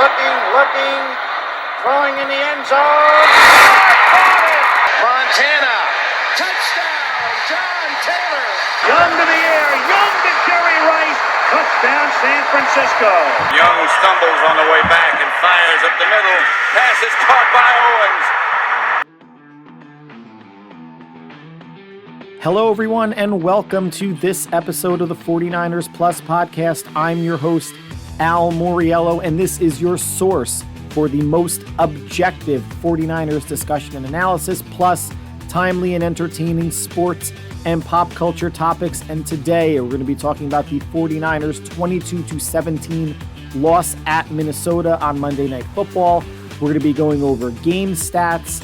looking, throwing in the end zone. Montana, touchdown, John Taylor. Young to the air, Young to Jerry Rice, touchdown San Francisco. Young stumbles on the way back and fires up the middle. Pass is caught by Owens. Hello, everyone, and welcome to this episode of the 49ers Plus podcast. I'm your host, Al Moriello, and this is your source for the most objective 49ers discussion and analysis, plus timely and entertaining sports and pop culture topics. And today we're going to be talking about the 49ers 22-17 loss at Minnesota on Monday Night Football. We're going to be going over game stats,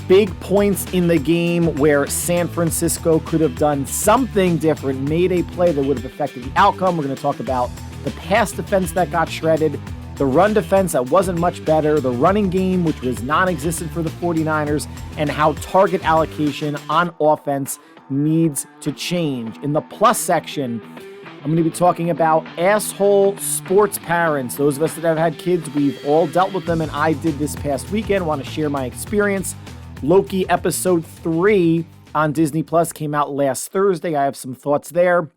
big points in the game where San Francisco could have done something different, made a play that would have affected the outcome. We're going to talk about the pass defense that got shredded, the run defense that wasn't much better, the running game, which was non-existent for the 49ers, and how target allocation on offense needs to change. In the plus section, I'm going to be talking about asshole sports parents. Those of us that have had kids, we've all dealt with them, and I did this past weekend. Want to share my experience. Loki Episode 3 on Disney Plus came out last Thursday. I have some thoughts there.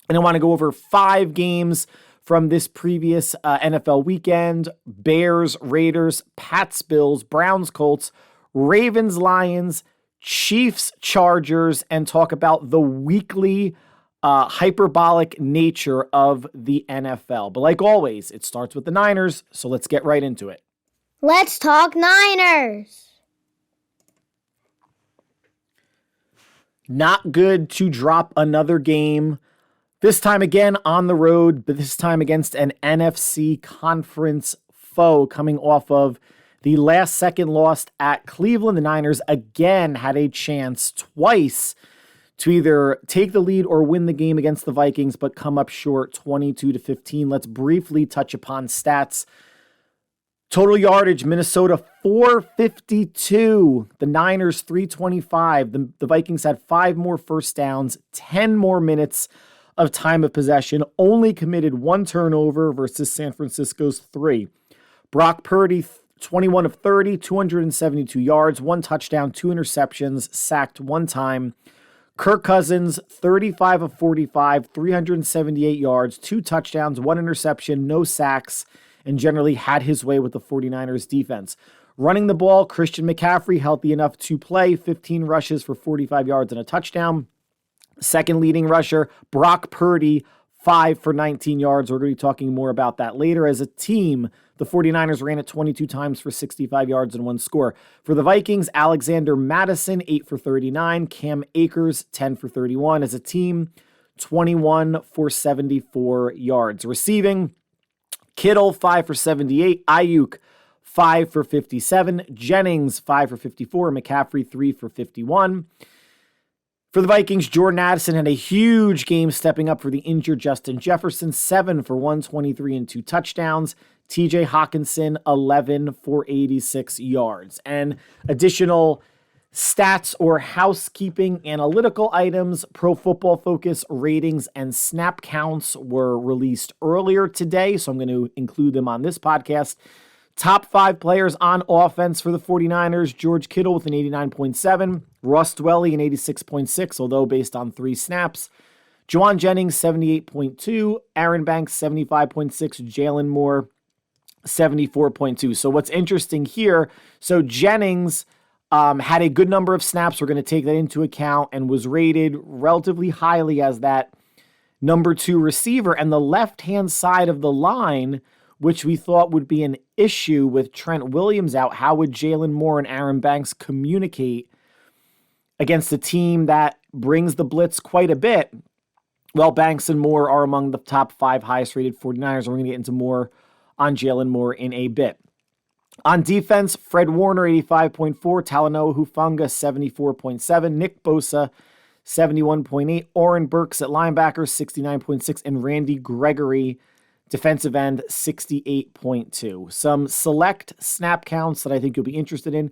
And I want to go over 5 games from this previous NFL weekend. Bears, Raiders, Pats, Bills, Browns, Colts, Ravens, Lions, Chiefs, Chargers, and talk about the weekly hyperbolic nature of the NFL. But like always, it starts with the Niners, so let's get right into it. Let's talk Niners. Not good to drop another game, this time again on the road, but this time against an NFC conference foe coming off of the last second loss at Cleveland. The Niners again had a chance twice to either take the lead or win the game against the Vikings, but come up short 22-15. Let's briefly touch upon stats. Total yardage, Minnesota 452, the Niners 325. The Vikings had 5 more first downs, 10 more minutes of time of possession, only committed 1 turnover versus San Francisco's 3. Brock Purdy, 21 of 30, 272 yards, 1 touchdown, 2 interceptions, sacked 1 time. Kirk Cousins, 35 of 45, 378 yards, 2 touchdowns, 1 interception, no sacks, and generally had his way with the 49ers defense. Running the ball, Christian McCaffrey, healthy enough to play, 15 rushes for 45 yards and a touchdown. Second leading rusher, Brock Purdy, 5 for 19 yards. We're going to be talking more about that later. As a team, the 49ers ran it 22 times for 65 yards and 1 score. For the Vikings, Alexander Mattison, 8 for 39. Cam Akers, 10 for 31. As a team, 21 for 74 yards. Receiving, Kittle, 5 for 78. Aiyuk, 5 for 57. Jennings, 5 for 54. McCaffrey, 3 for 51. For the Vikings, Jordan Addison had a huge game, stepping up for the injured Justin Jefferson, 7 for 123 and 2 touchdowns. TJ Hawkinson, 11 for 86 yards. And additional stats or housekeeping analytical items, Pro Football Focus ratings and snap counts were released earlier today, so I'm going to include them on this podcast. Top 5 players on offense for the 49ers, George Kittle with an 89.7, Russ Dwelly an 86.6, although based on 3 snaps. Juwan Jennings, 78.2, Aaron Banks, 75.6, Jalen Moore, 74.2. So what's interesting here, so Jennings had a good number of snaps. We're going to take that into account, and was rated relatively highly as that number 2 receiver. And the left-hand side of the line, which we thought would be an issue with Trent Williams out, how would Jalen Moore and Aaron Banks communicate against a team that brings the blitz quite a bit? Well, Banks and Moore are among the top 5 highest-rated 49ers. We're going to get into more on Jalen Moore in a bit. On defense, Fred Warner, 85.4, Talanoa Hufanga, 74.7, Nick Bosa, 71.8, Oren Burks at linebacker, 69.6, and Randy Gregory, defensive end, 68.2. Some select snap counts that I think you'll be interested in.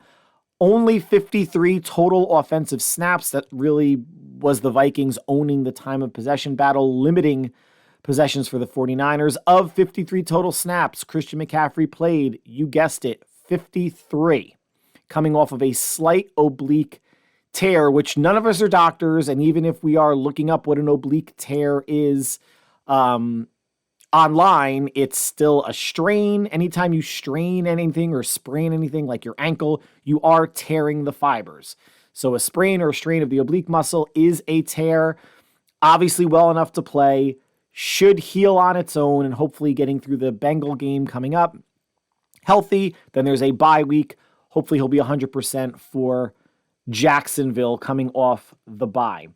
Only 53 total offensive snaps. That really was the Vikings owning the time of possession battle, limiting possessions for the 49ers. Of 53 total snaps, Christian McCaffrey played, you guessed it, 53, coming off of a slight oblique tear, which none of us are doctors, and even if we are looking up what an oblique tear is online, it's still a strain. Anytime you strain anything or sprain anything like your ankle, you are tearing the fibers. So a sprain or a strain of the oblique muscle is a tear. Obviously well enough to play, should heal on its own, and hopefully getting through the Bengal game coming up healthy. Then there's a bye week. Hopefully he'll be 100% for Jacksonville coming off the bye.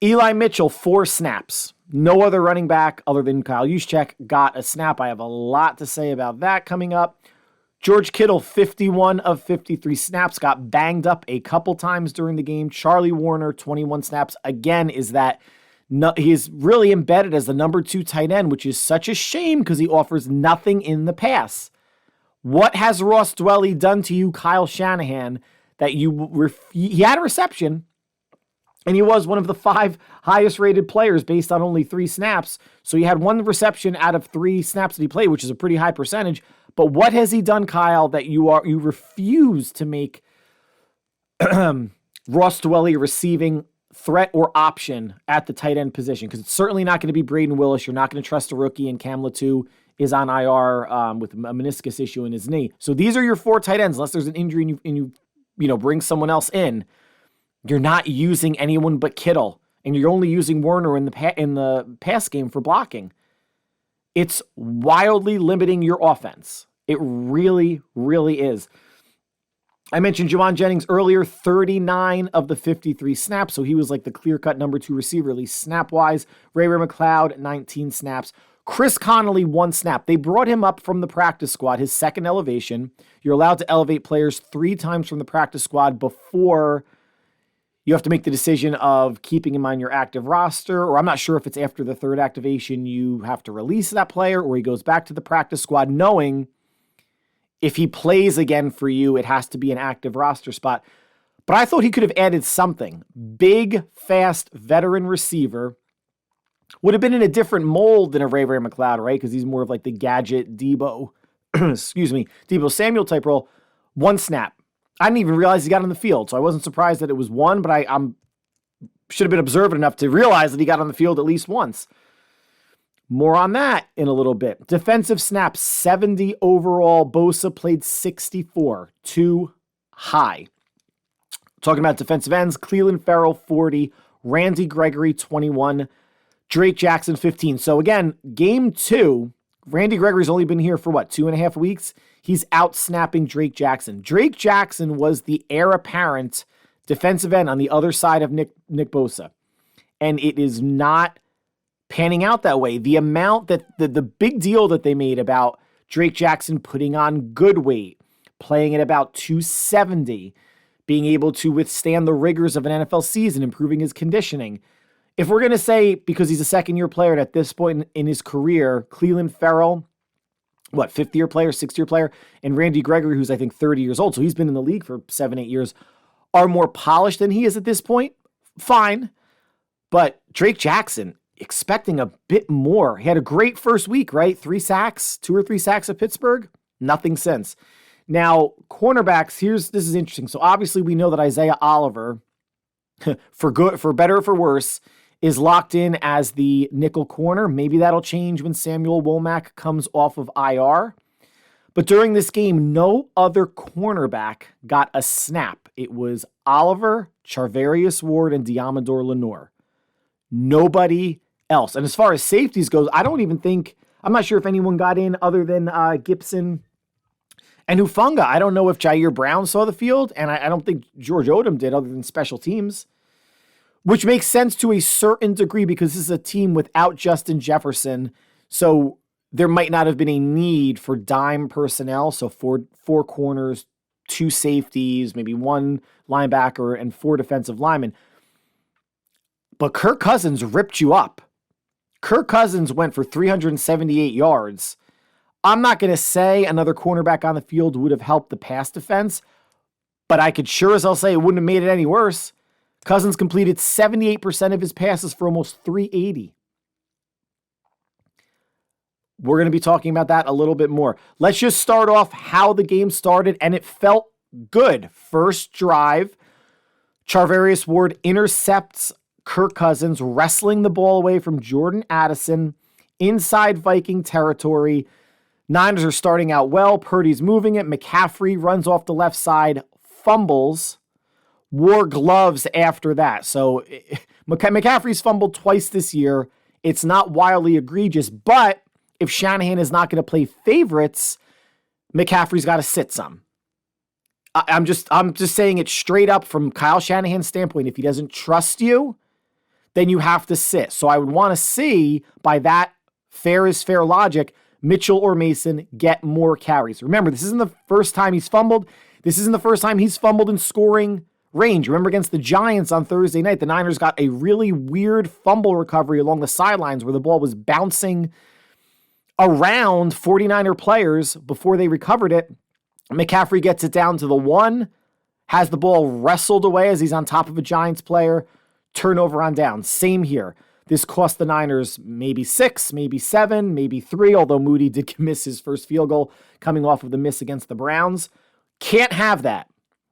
Eli Mitchell, 4 snaps. No other running back other than Kyle Juszczyk got a snap. I have a lot to say about that coming up. George Kittle, 51 of 53 snaps, got banged up a couple times during the game. Charlie Warner, 21 snaps. Again, he's really embedded as the number 2 tight end, which is such a shame because he offers nothing in the pass. What has Ross Dwelly done to you, Kyle Shanahan, that he had a reception, and he was one of the 5 highest rated players based on only 3 snaps. So he had 1 reception out of 3 snaps that he played, which is a pretty high percentage. But what has he done, Kyle, that you refuse to make Ross Dwelly a receiving threat or option at the tight end position? Because it's certainly not going to be Braden Willis. You're not going to trust a rookie, and Cam Latu is on IR with a meniscus issue in his knee. So these are your 4 tight ends, unless there's an injury and you bring someone else in. You're not using anyone but Kittle, and you're only using Werner in the pass game for blocking. It's wildly limiting your offense. It really, really is. I mentioned Juwan Jennings earlier, 39 of the 53 snaps, so he was like the clear-cut number 2 receiver, at least snap-wise. Ray McLeod, 19 snaps. Chris Connolly, 1 snap. They brought him up from the practice squad, his second elevation. You're allowed to elevate players 3 times from the practice squad before you have to make the decision of keeping him on your active roster, or I'm not sure if it's after the 3rd activation you have to release that player, or he goes back to the practice squad knowing if he plays again for you, it has to be an active roster spot. But I thought he could have added something. Big, fast, veteran receiver. Would have been in a different mold than a Ray McLeod, right? Because he's more of like the gadget Debo, Debo Samuel type role. 1 snap. I didn't even realize he got on the field, so I wasn't surprised that it was 1, but I should have been observant enough to realize that he got on the field at least once. More on that in a little bit. Defensive snaps, 70 overall. Bosa played 64, too high. Talking about defensive ends, Cleveland Farrell, 40. Randy Gregory, 21. Drake Jackson, 15. So again, game 2, Randy Gregory's only been here for 2.5 weeks? He's out-snapping Drake Jackson. Drake Jackson was the heir apparent defensive end on the other side of Nick Bosa. And it is not panning out that way. The amount that the big deal that they made about Drake Jackson putting on good weight, playing at about 270, being able to withstand the rigors of an NFL season, improving his conditioning. If we're going to say, because he's a second-year player and at this point in his career, Cleveland Farrell, 5th-year player, 6th-year player, and Randy Gregory, who's I think 30 years old, so he's been in the league for 7-8 years, are more polished than he is at this point, fine. But Drake Jackson, expecting a bit more. He had a great first week, right? 3 sacks, 2 or 3 sacks at Pittsburgh. Nothing since. Now, cornerbacks, this is interesting. So obviously we know that Isaiah Oliver, for better or for worse, is locked in as the nickel corner. Maybe that'll change when Samuel Womack comes off of IR. But during this game, no other cornerback got a snap. It was Oliver, Charvarius Ward, and Diamador Lenore. Nobody else. And as far as safeties goes, I'm not sure if anyone got in other than Gibson and Hufanga. I don't know if Jair Brown saw the field, and I don't think George Odom did other than special teams, which makes sense to a certain degree because this is a team without Justin Jefferson. So there might not have been a need for dime personnel. So 4 corners, 2 safeties, maybe 1 linebacker, and 4 defensive linemen. But Kirk Cousins ripped you up. Kirk Cousins went for 378 yards. I'm not going to say another cornerback on the field would have helped the pass defense, but I could sure as hell say it wouldn't have made it any worse. Cousins completed 78% of his passes for almost 380. We're going to be talking about that a little bit more. Let's just start off how the game started, and it felt good. First drive, Charvarius Ward intercepts Kirk Cousins, wrestling the ball away from Jordan Addison inside Viking territory. Niners are starting out well. Purdy's moving it. McCaffrey runs off the left side, fumbles, wore gloves after that. So McCaffrey's fumbled twice this year. It's not wildly egregious, but if Shanahan is not going to play favorites, McCaffrey's got to sit some. I'm just saying it straight up from Kyle Shanahan's standpoint. If he doesn't trust you, then you have to sit. So I would want to see, by that fair is fair logic, Mitchell or Mason get more carries. Remember, this isn't the first time he's fumbled. This isn't the first time he's fumbled in scoring range. Remember against the Giants on Thursday night, the Niners got a really weird fumble recovery along the sidelines where the ball was bouncing around 49er players before they recovered it. McCaffrey gets it down to the 1, has the ball wrestled away as he's on top of a Giants player, turnover on down. Same here. This cost the Niners maybe 6, maybe 7, maybe 3, although Moody did miss his first field goal coming off of the miss against the Browns. Can't have that.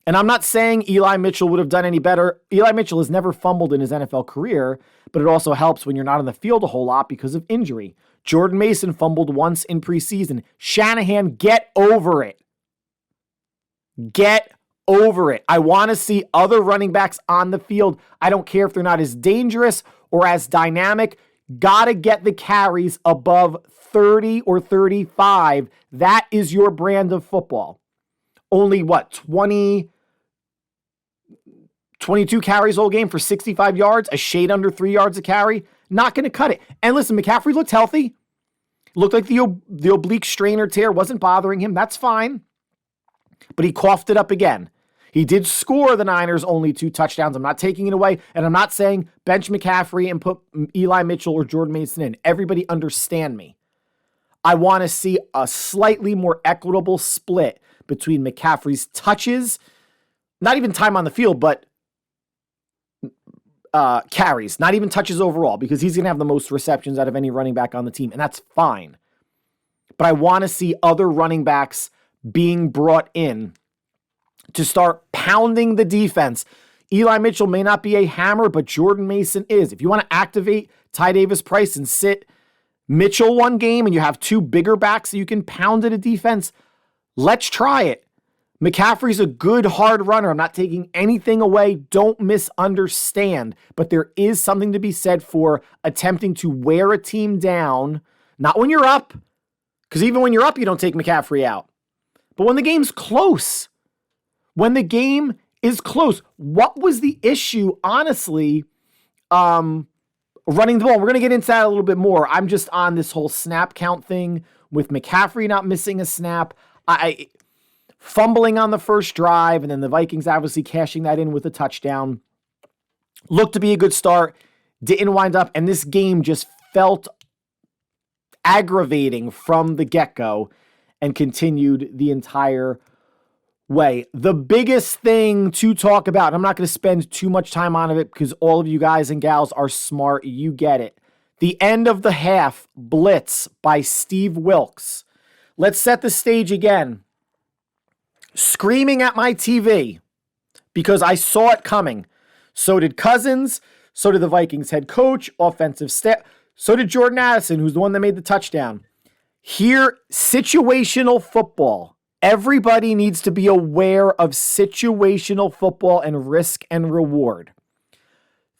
And I'm not saying Eli Mitchell would have done any better. Eli Mitchell has never fumbled in his NFL career, but it also helps when you're not on the field a whole lot because of injury. Jordan Mason fumbled once in preseason. Shanahan, get over it. Get over it. I want to see other running backs on the field. I don't care if they're not as dangerous or as dynamic. Gotta get the carries above 30 or 35. That is your brand of football. Only 22 carries all game for 65 yards, a shade under 3 yards a carry. Not going to cut it. And listen, McCaffrey looked healthy. Looked like the oblique strain or tear wasn't bothering him. That's fine. But he coughed it up again. He did score the Niners only 2 touchdowns. I'm not taking it away. And I'm not saying bench McCaffrey and put Eli Mitchell or Jordan Mason in. Everybody understand me. I want to see a slightly more equitable split between McCaffrey's touches, not even time on the field, but carries, not even touches overall, because he's going to have the most receptions out of any running back on the team, and that's fine. But I want to see other running backs being brought in to start pounding the defense. Eli Mitchell may not be a hammer, but Jordan Mason is. If you want to activate Ty Davis-Price and sit Mitchell one game and you have 2 bigger backs that you can pound at a defense, let's try it. McCaffrey's a good hard runner. I'm not taking anything away. Don't misunderstand. But there is something to be said for attempting to wear a team down. Not when you're up, because even when you're up, you don't take McCaffrey out. But when the game's close. When the game is close. What was the issue, honestly, running the ball? We're going to get into that a little bit more. I'm just on this whole snap count thing with McCaffrey not missing a snap. Fumbling on the first drive, and then the Vikings obviously cashing that in with a touchdown. Looked to be a good start. Didn't wind up, and this game just felt aggravating from the get-go and continued the entire way. The biggest thing to talk about, and I'm not going to spend too much time on it because all of you guys and gals are smart. You get it. The end of the half blitz by Steve Wilks. Let's set the stage again. Screaming at my TV because I saw it coming. So did Cousins. So did the Vikings head coach, offensive staff. So did Jordan Addison, who's the one that made the touchdown. Here, situational football. Everybody needs to be aware of situational football and risk and reward.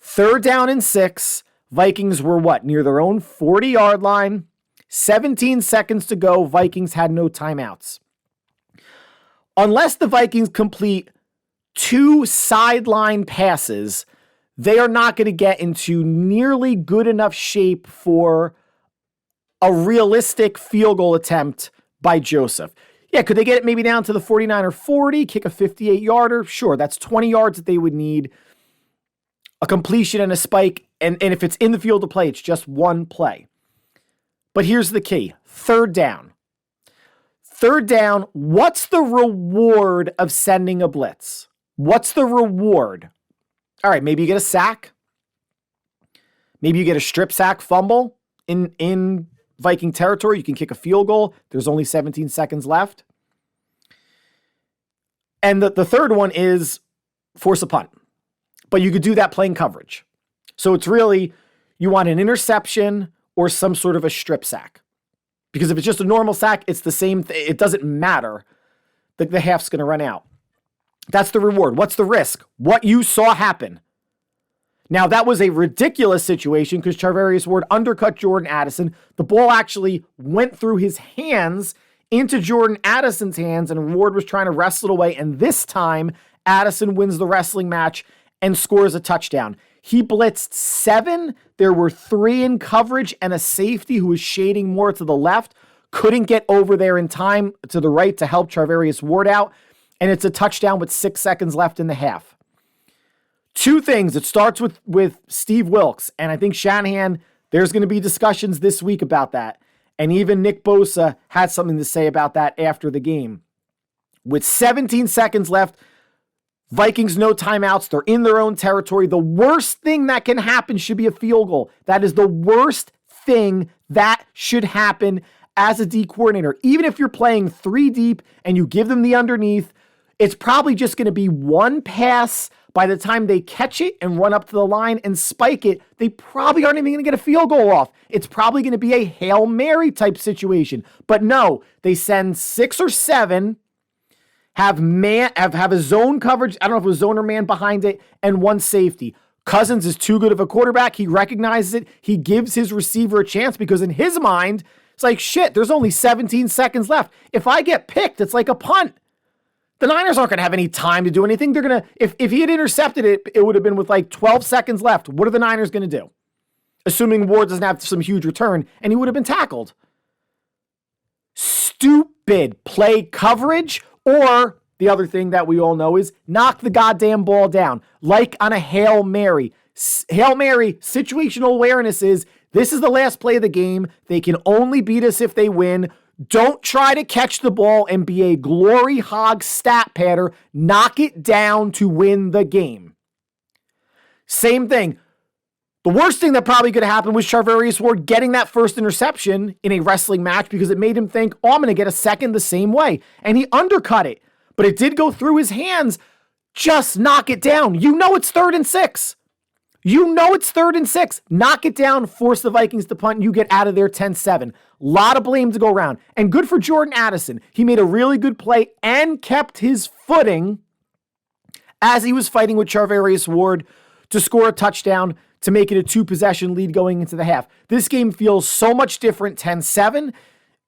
3rd down and 6. Vikings were near their own 40-yard line. 17 seconds to go. Vikings had no timeouts. Unless the Vikings complete 2 sideline passes, they are not going to get into nearly good enough shape for a realistic field goal attempt by Joseph. Yeah, could they get it maybe down to the 49 or 40, kick a 58-yarder? Sure, that's 20 yards that they would need. A completion and a spike, and if it's in the field of play, it's just one play. But here's the key. 3rd down. 3rd down, what's the reward of sending a blitz? What's the reward? All right, maybe you get a sack. Maybe you get a strip sack fumble in Viking territory, you can kick a field goal. There's only 17 seconds left. And the third one is force a punt. But you could do that playing coverage. So it's really, you want an interception or some sort of a strip sack. Because if it's just a normal sack, it's the same thing. It doesn't matter. The half's going to run out. That's the reward. What's the risk? What you saw happen. Now, that was a ridiculous situation because Charvarius Ward undercut Jordan Addison. The ball actually went through his hands into Jordan Addison's hands, and Ward was trying to wrestle it away. And this time, Addison wins the wrestling match and scores a touchdown. He blitzed 7. There were 3 in coverage and a safety who was shading more to the left. Couldn't get over there in time to the right to help Charvarius Ward out. And it's a touchdown with 6 seconds left in the half. 2 things. It starts with Steve Wilks. And I think Shanahan, there's going to be discussions this week about that. And even Nick Bosa had something to say about that after the game. With 17 seconds left, Vikings no timeouts. They're in their own territory. The worst thing that can happen should be a field goal. That is the worst thing that should happen as a D coordinator. Even if you're playing 3 deep and you give them the underneath, it's probably just going to be one pass. By the time they catch it and run up to the line and spike it, they probably aren't even going to get a field goal off. It's probably going to be a Hail Mary type situation. But no, they send 6 or 7, have a zone coverage, I don't know if it was zone or man behind it, and 1 safety. Cousins is too good of a quarterback. He recognizes it. He gives his receiver a chance because in his mind, it's like, shit, there's only 17 seconds left. If I get picked, it's like a punt. The Niners aren't going to have any time to do anything. They're going to, if he had intercepted it, it would have been with like 12 seconds left. What are the Niners going to do? Assuming Ward doesn't have some huge return, and he would have been tackled. Stupid play coverage, or the other thing that we all know is knock the goddamn ball down, like on a Hail Mary. Hail Mary, situational awareness is, this is the last play of the game. They can only beat us if they win. Don't try to catch the ball and be a glory hog stat padder. Knock it down to win the game. Same thing. The worst thing that probably could have happened was Charvarius Ward getting that first interception in a wrestling match because it made him think, oh, I'm going to get a second the same way. And he undercut it, but it did go through his hands. Just knock it down. You know it's 3rd and 6. You know it's 3rd and 6. Knock it down, force the Vikings to punt, and you get out of there 10-7. Lot of blame to go around. And good for Jordan Addison. He made a really good play and kept his footing as he was fighting with Charvarius Ward to score a touchdown to make it a 2-possession lead going into the half. This game feels so much different 10-7.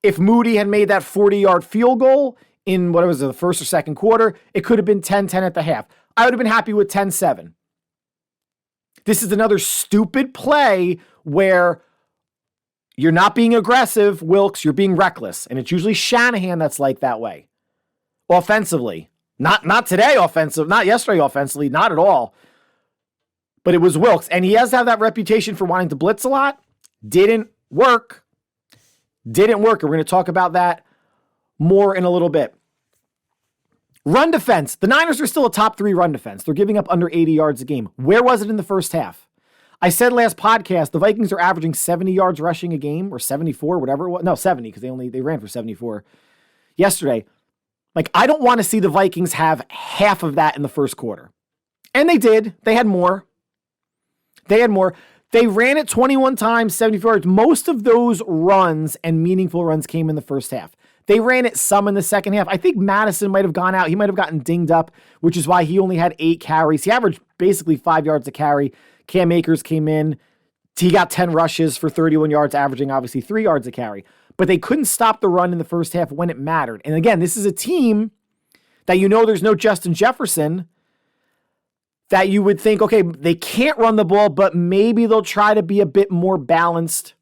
If Moody had made that 40-yard field goal in, what was it, the first or second quarter, it could have been 10-10 at the half. I would have been happy with 10-7. This is another stupid play where you're not being aggressive, Wilks, you're being reckless. And it's usually Shanahan that's like that way. Offensively. Not today offensive, not yesterday offensively, not at all. But it was Wilks. And he has to have that reputation for wanting to blitz a lot. Didn't work. Didn't work. And we're going to talk about that more in a little bit. Run defense. The Niners are still a top 3 run defense. They're giving up under 80 yards a game. Where was it in the first half? I said last podcast, the Vikings are averaging 70 yards rushing a game, or 74, whatever it was. No, 70, because they ran for 74 yesterday. Like, I don't want to see the Vikings have half of that in the first quarter. And they did. They had more. They ran it 21 times, 74 yards. Most of those runs and meaningful runs came in the first half. They ran it some in the second half. I think Madison might have gone out. He might have gotten dinged up, which is why he only had 8 carries. He averaged basically 5 yards a carry. Cam Akers came in. He got 10 rushes for 31 yards, averaging obviously 3 yards a carry. But they couldn't stop the run in the first half when it mattered. And again, this is a team that you know there's no Justin Jefferson, that you would think, okay, they can't run the ball, but maybe they'll try to be a bit more balanced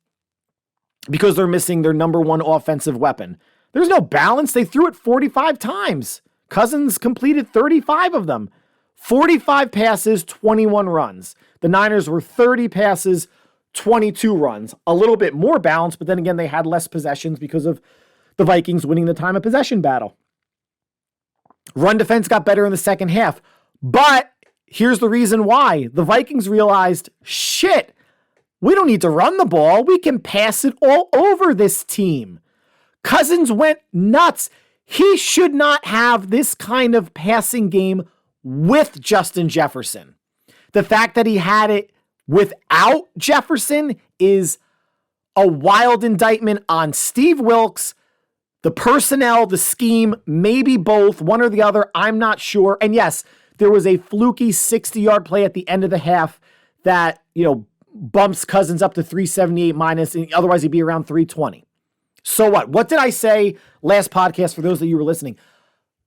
because they're missing their number 1 offensive weapon. There's no balance. They threw it 45 times. Cousins completed 35 of them. 45 passes, 21 runs. The Niners were 30 passes, 22 runs. A little bit more balanced, but then again, they had less possessions because of the Vikings winning the time of possession battle. Run defense got better in the second half. But here's the reason why. The Vikings realized, shit, We don't need to run the ball. We can pass it all over this team. Cousins went nuts. He should not have this kind of passing game with Justin Jefferson. The fact that he had it without Jefferson is a wild indictment on Steve Wilks, the personnel, the scheme, maybe both, one or the other. I'm not sure. And yes, there was a fluky 60-yard play at the end of the half that, bumps Cousins up to 378 minus, and otherwise he'd be around 320. So what? What did I say last podcast for those of you who were listening?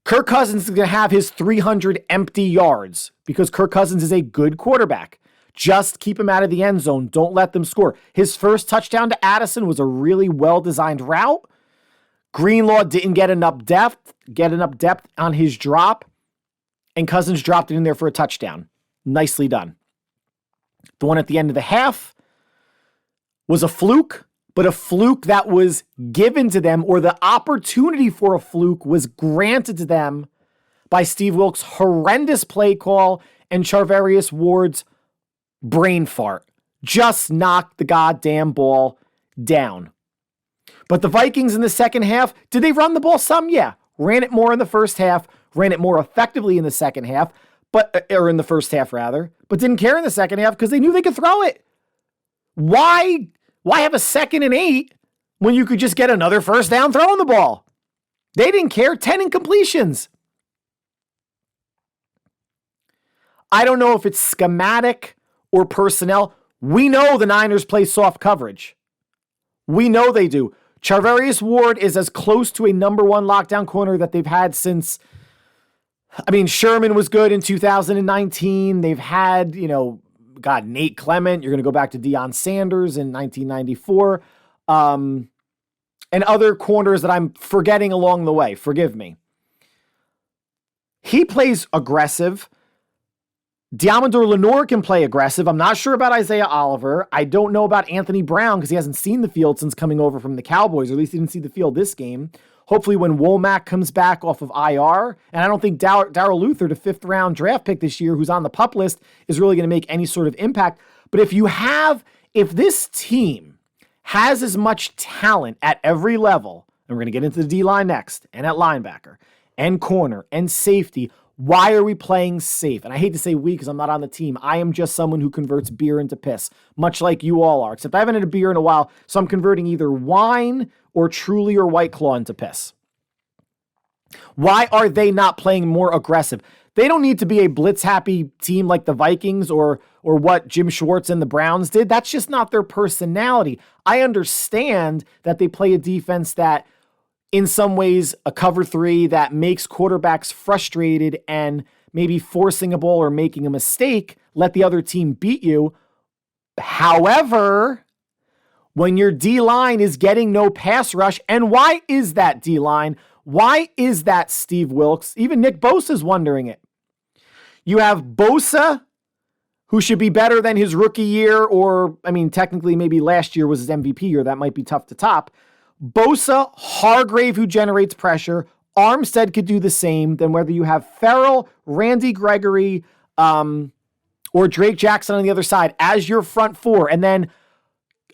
Kirk Cousins is going to have his 300 empty yards because Kirk Cousins is a good quarterback. Just keep him out of the end zone. Don't let them score. His first touchdown to Addison was a really well-designed route. Greenlaw didn't get enough depth on his drop, and Cousins dropped it in there for a touchdown. Nicely done. The one at the end of the half was a fluke, but a fluke that was given to them, or the opportunity for a fluke was granted to them by Steve Wilks' horrendous play call and Charvarius Ward's brain fart. Just knocked the goddamn ball down. But the Vikings in the second half, did they run the ball some? Yeah. Ran it more in the first half, ran it more effectively in the second half, or in the first half rather, but didn't care in the second half because they knew they could throw it. Why have a 2nd and 8 when you could just get another first down throwing the ball? They didn't care. 10 incompletions. I don't know if it's schematic or personnel. We know the Niners play soft coverage. We know they do. Charvarius Ward is as close to a number one lockdown corner that they've had since, Sherman was good in 2019. They've had, Nate Clement. You're going to go back to Deion Sanders in 1994. And other corners that I'm forgetting along the way. Forgive me. He plays aggressive. Diamondor Lenore can play aggressive. I'm not sure about Isaiah Oliver. I don't know about Anthony Brown because he hasn't seen the field since coming over from the Cowboys, or at least he didn't see the field this game. Hopefully when Womack comes back off of IR, and I don't think Darrell Luther, the 5th round draft pick this year, who's on the PUP list, is really going to make any sort of impact. But if this team has as much talent at every level, and we're going to get into the D-line next, and at linebacker, and corner, and safety, why are we playing safe? And I hate to say we because I'm not on the team. I am just someone who converts beer into piss, much like you all are, except I haven't had a beer in a while, so I'm converting either wine or Truly or White Claw into piss. Why are they not playing more aggressive? They don't need to be a blitz-happy team like the Vikings or what Jim Schwartz and the Browns did. That's just not their personality. I understand that they play a defense that, in some ways, a cover 3 that makes quarterbacks frustrated and maybe forcing a ball or making a mistake, let the other team beat you. However, when your D-line is getting no pass rush, and why is that D-line? Why is that Steve Wilks? Even Nick Bosa's wondering it. You have Bosa, who should be better than his rookie year, or, technically maybe last year was his MVP year. That might be tough to top. Bosa, Hargrave, who generates pressure. Armstead could do the same. Then whether you have Farrell, Randy Gregory, or Drake Jackson on the other side as your front 4, and then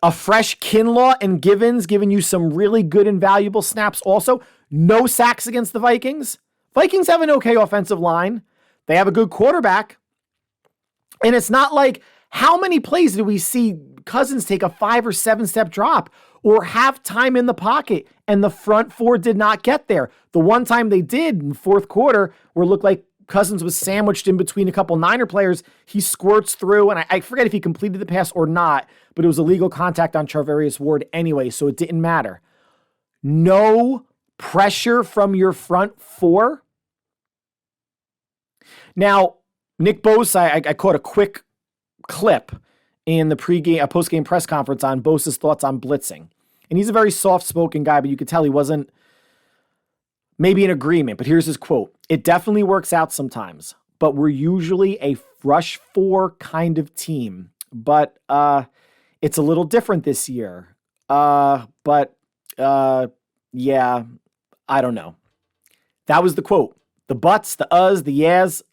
a fresh Kinlaw and Givens giving you some really good and valuable snaps also. No sacks against the Vikings. Vikings have an okay offensive line. They have a good quarterback. And it's not like, how many plays did we see Cousins take a 5 or 7 step drop or have time in the pocket and the front 4 did not get there? The one time they did in the fourth quarter where it looked like Cousins was sandwiched in between a couple Niner players, he squirts through, and I forget if he completed the pass or not, but it was illegal contact on Charvarius Ward anyway, so it didn't matter. No pressure from your front 4. Now, Nick Bosa, I caught a quick clip in the post-game press conference on Bosa's thoughts on blitzing. And he's a very soft-spoken guy, but you could tell he wasn't maybe in agreement. But here's his quote. "It definitely works out sometimes, but we're usually a rush 4 kind of team. But it's a little different this year. Yeah, I don't know." That was the quote. The buts, the uhs, the yeahs,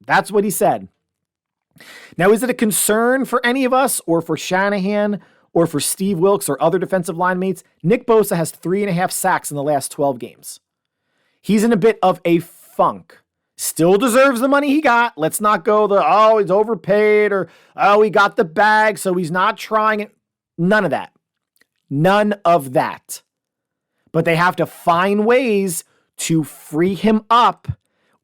that's what he said. Now, is it a concern for any of us or for Shanahan or for Steve Wilks or other defensive line mates? Nick Bosa has 3.5 sacks in the last 12 games. He's in a bit of a funk. Still deserves the money he got. Let's not go he's overpaid or, he got the bag, so he's not trying it. None of that. None of that. But they have to find ways to free him up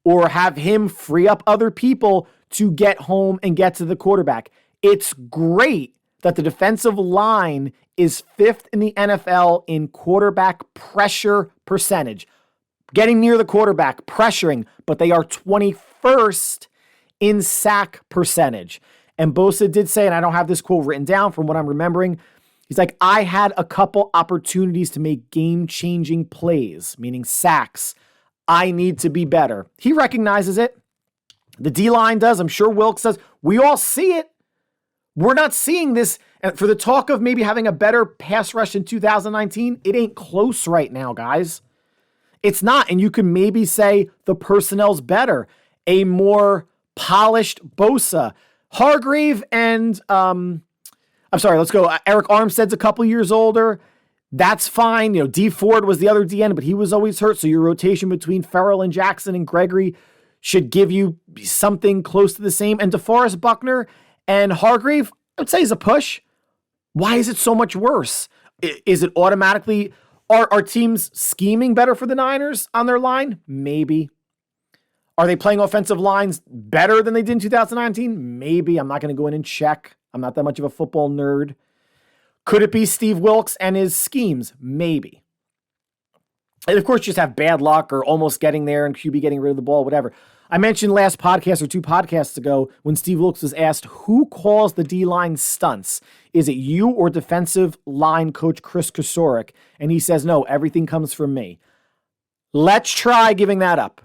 or have him free up other people to get home and get to the quarterback. It's great that the defensive line is 5th in the NFL in quarterback pressure percentage. Getting near the quarterback, pressuring, but they are 21st in sack percentage. And Bosa did say, and I don't have this quote written down from what I'm remembering, he's like, I had a couple opportunities to make game-changing plays, meaning sacks. I need to be better. He recognizes it. The D-line does. I'm sure Wilks does. We all see it. We're not seeing this. And for the talk of maybe having a better pass rush in 2019, it ain't close right now, guys. It's not. And you can maybe say the personnel's better. A more polished Bosa. Hargrave and, let's go. Eric Armstead's a couple years older. That's fine. D Ford was the other DN, but he was always hurt. So your rotation between Farrell and Jackson and Gregory should give you something close to the same. And DeForest Buckner and Hargrave, I would say, is a push. Why is it so much worse? Is it automatically... Are teams scheming better for the Niners on their line? Maybe. Are they playing offensive lines better than they did in 2019? Maybe. I'm not going to go in and check. I'm not that much of a football nerd. Could it be Steve Wilks and his schemes? Maybe. And of course, just have bad luck or almost getting there and QB getting rid of the ball, whatever. I mentioned last podcast or 2 podcasts ago when Steve Wilks was asked who calls the D-line stunts. Is it you or defensive line coach Chris Kosorik? And he says, no, everything comes from me. Let's try giving that up.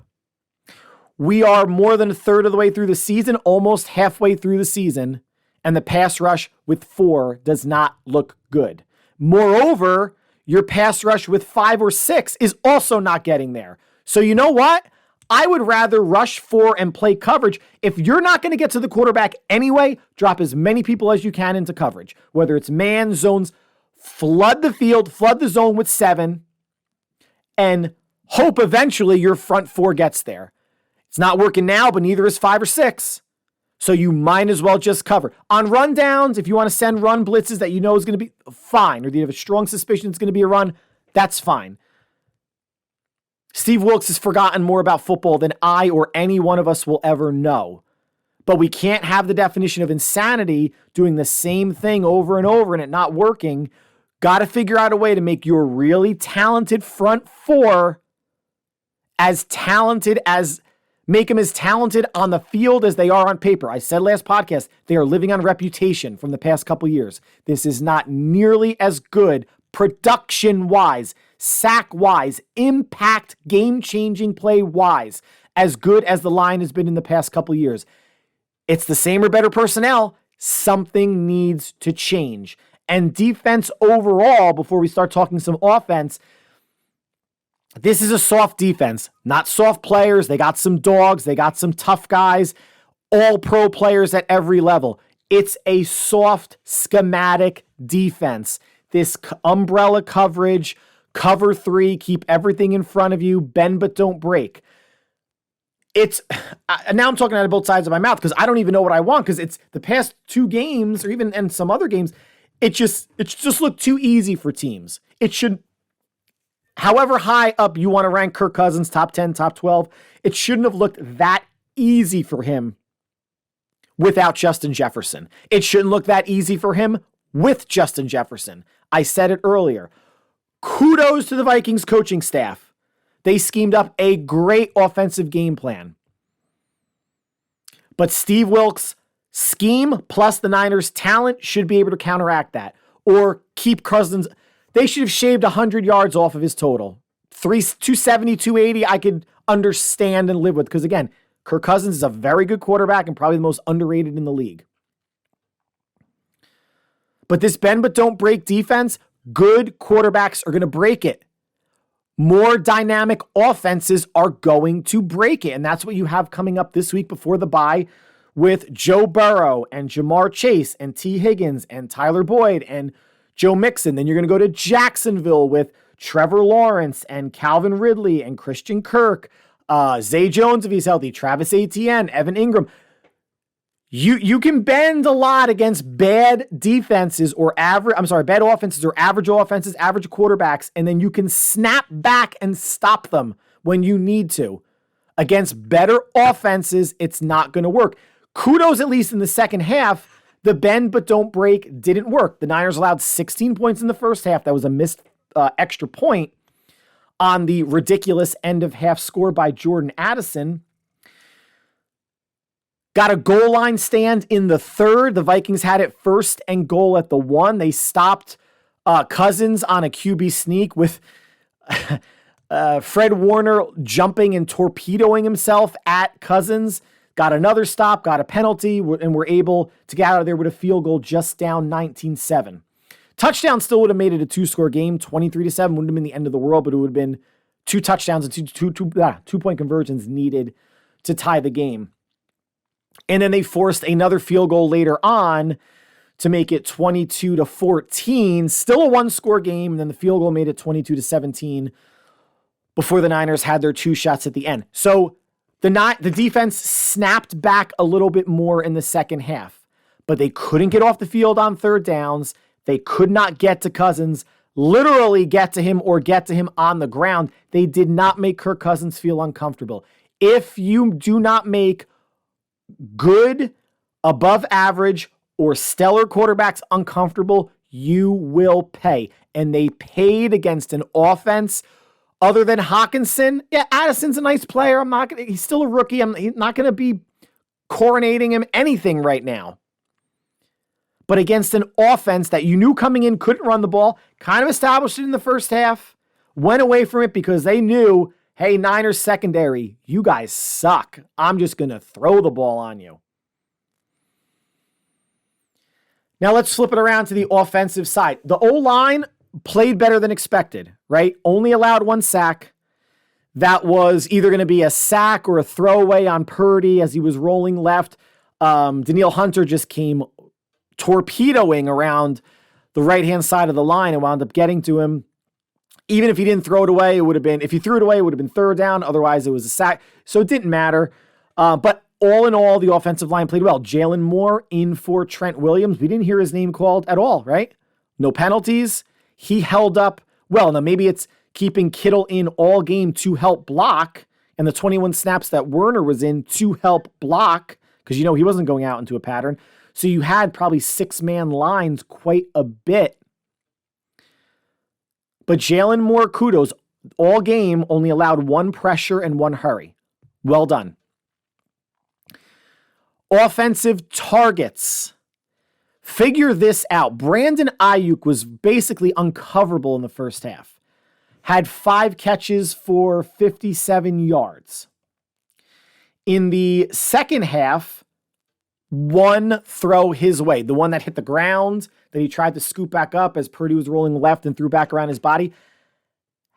We are more than a third of the way through the season, almost halfway through the season, and the pass rush with 4 does not look good. Moreover, your pass rush with 5 or 6 is also not getting there. So you know what? I would rather rush 4 and play coverage. If you're not going to get to the quarterback anyway, drop as many people as you can into coverage. Whether it's man, zones, flood the field, flood the zone with 7, and hope eventually your front 4 gets there. It's not working now, but neither is 5 or 6. So you might as well just cover. On rundowns, if you want to send run blitzes that you know is going to be fine, or you have a strong suspicion it's going to be a run, that's fine. Steve Wilks has forgotten more about football than I or any one of us will ever know. But we can't have the definition of insanity doing the same thing over and over and it not working. Got to figure out a way to make your really talented front 4 make them as talented on the field as they are on paper. I said last podcast, they are living on reputation from the past couple years. This is not nearly as good production-wise, sack-wise, impact, game-changing play-wise, as good as the line has been in the past couple years. It's the same or better personnel. Something needs to change. And defense overall, before we start talking some offense, this is a soft defense, not soft players. They got some dogs. They got some tough guys, all pro players at every level. It's a soft, schematic defense. This umbrella coverage, cover 3, keep everything in front of you, bend but don't break. Now I'm talking out of both sides of my mouth because I don't even know what I want because it's the past 2 games or even and some other games. It just looked too easy for teams. It should, however high up you want to rank Kirk Cousins, top 10, top 12, it shouldn't have looked that easy for him without Justin Jefferson. It shouldn't look that easy for him with Justin Jefferson. I said it earlier. Kudos to the Vikings coaching staff. They schemed up a great offensive game plan. But Steve Wilks' scheme plus the Niners' talent should be able to counteract that or keep Cousins. They should have shaved 100 yards off of his total. 270, 280, I could understand and live with because, again, Kirk Cousins is a very good quarterback and probably the most underrated in the league. But this bend but don't break defense, good quarterbacks are going to break it. More dynamic offenses are going to break it. And that's what you have coming up this week before the bye with Joe Burrow and Jamar Chase and T. Higgins and Tyler Boyd and Joe Mixon. Then you're going to go to Jacksonville with Trevor Lawrence and Calvin Ridley and Christian Kirk, Zay Jones if he's healthy, Travis Etienne, Evan Ingram. You can bend a lot against bad defenses or bad offenses or average offenses, average quarterbacks, and then you can snap back and stop them when you need to. Against better offenses, it's not going to work. Kudos, at least in the second half, the bend but don't break didn't work. The Niners allowed 16 points in the first half. That was a missed extra point on the ridiculous end of half score by Jordan Addison. Got a goal line stand in the third. The Vikings had it 1st and goal at the 1. They stopped Cousins on a QB sneak with Fred Warner jumping and torpedoing himself at Cousins. Got another stop, got a penalty, and were able to get out of there with a field goal just down 19-7. Touchdown still would have made it a 2-score game. 23-7 wouldn't have been the end of the world, but it would have been 2 touchdowns and 2-point conversions needed to tie the game. And then they forced another field goal later on to make it 22-14. Still a 1-score game. And then the field goal made it 22-17 before the Niners had their 2 shots at the end. So the defense snapped back a little bit more in the second half, but they couldn't get off the field on third downs. They could not get to Cousins, literally get to him or get to him on the ground. They did not make Kirk Cousins feel uncomfortable. If you do not make good, above average, or stellar quarterbacks uncomfortable, you will pay. And they paid against an offense other than Hawkinson. Yeah, Addison's a nice player. He's still a rookie. I'm not going to be coronating him anything right now. But against an offense that you knew coming in couldn't run the ball, kind of established it in the first half, went away from it because they knew, hey, Niners secondary, you guys suck. I'm just going to throw the ball on you. Now let's flip it around to the offensive side. The O-line played better than expected, right? Only allowed 1 sack. That was either going to be a sack or a throwaway on Purdy as he was rolling left. Danielle Hunter just came torpedoing around the right-hand side of the line and wound up getting to him. Even if he didn't throw it away, if he threw it away, it would have been third down. Otherwise, it was a sack. So it didn't matter. But all in all, the offensive line played well. Jalen Moore in for Trent Williams. We didn't hear his name called at all, right? No penalties. He held up well. Now, maybe it's keeping Kittle in all game to help block, and the 21 snaps that Werner was in to help block, because he wasn't going out into a pattern. So you had probably 6-man lines quite a bit. But Jalen Moore, kudos. All game only allowed 1 pressure and 1 hurry. Well done. Offensive targets. Figure this out. Brandon Aiyuk was basically uncoverable in the first half. Had 5 catches for 57 yards. In the second half, 1 throw his way. The one that hit the ground, that he tried to scoop back up as Purdy was rolling left and threw back around his body.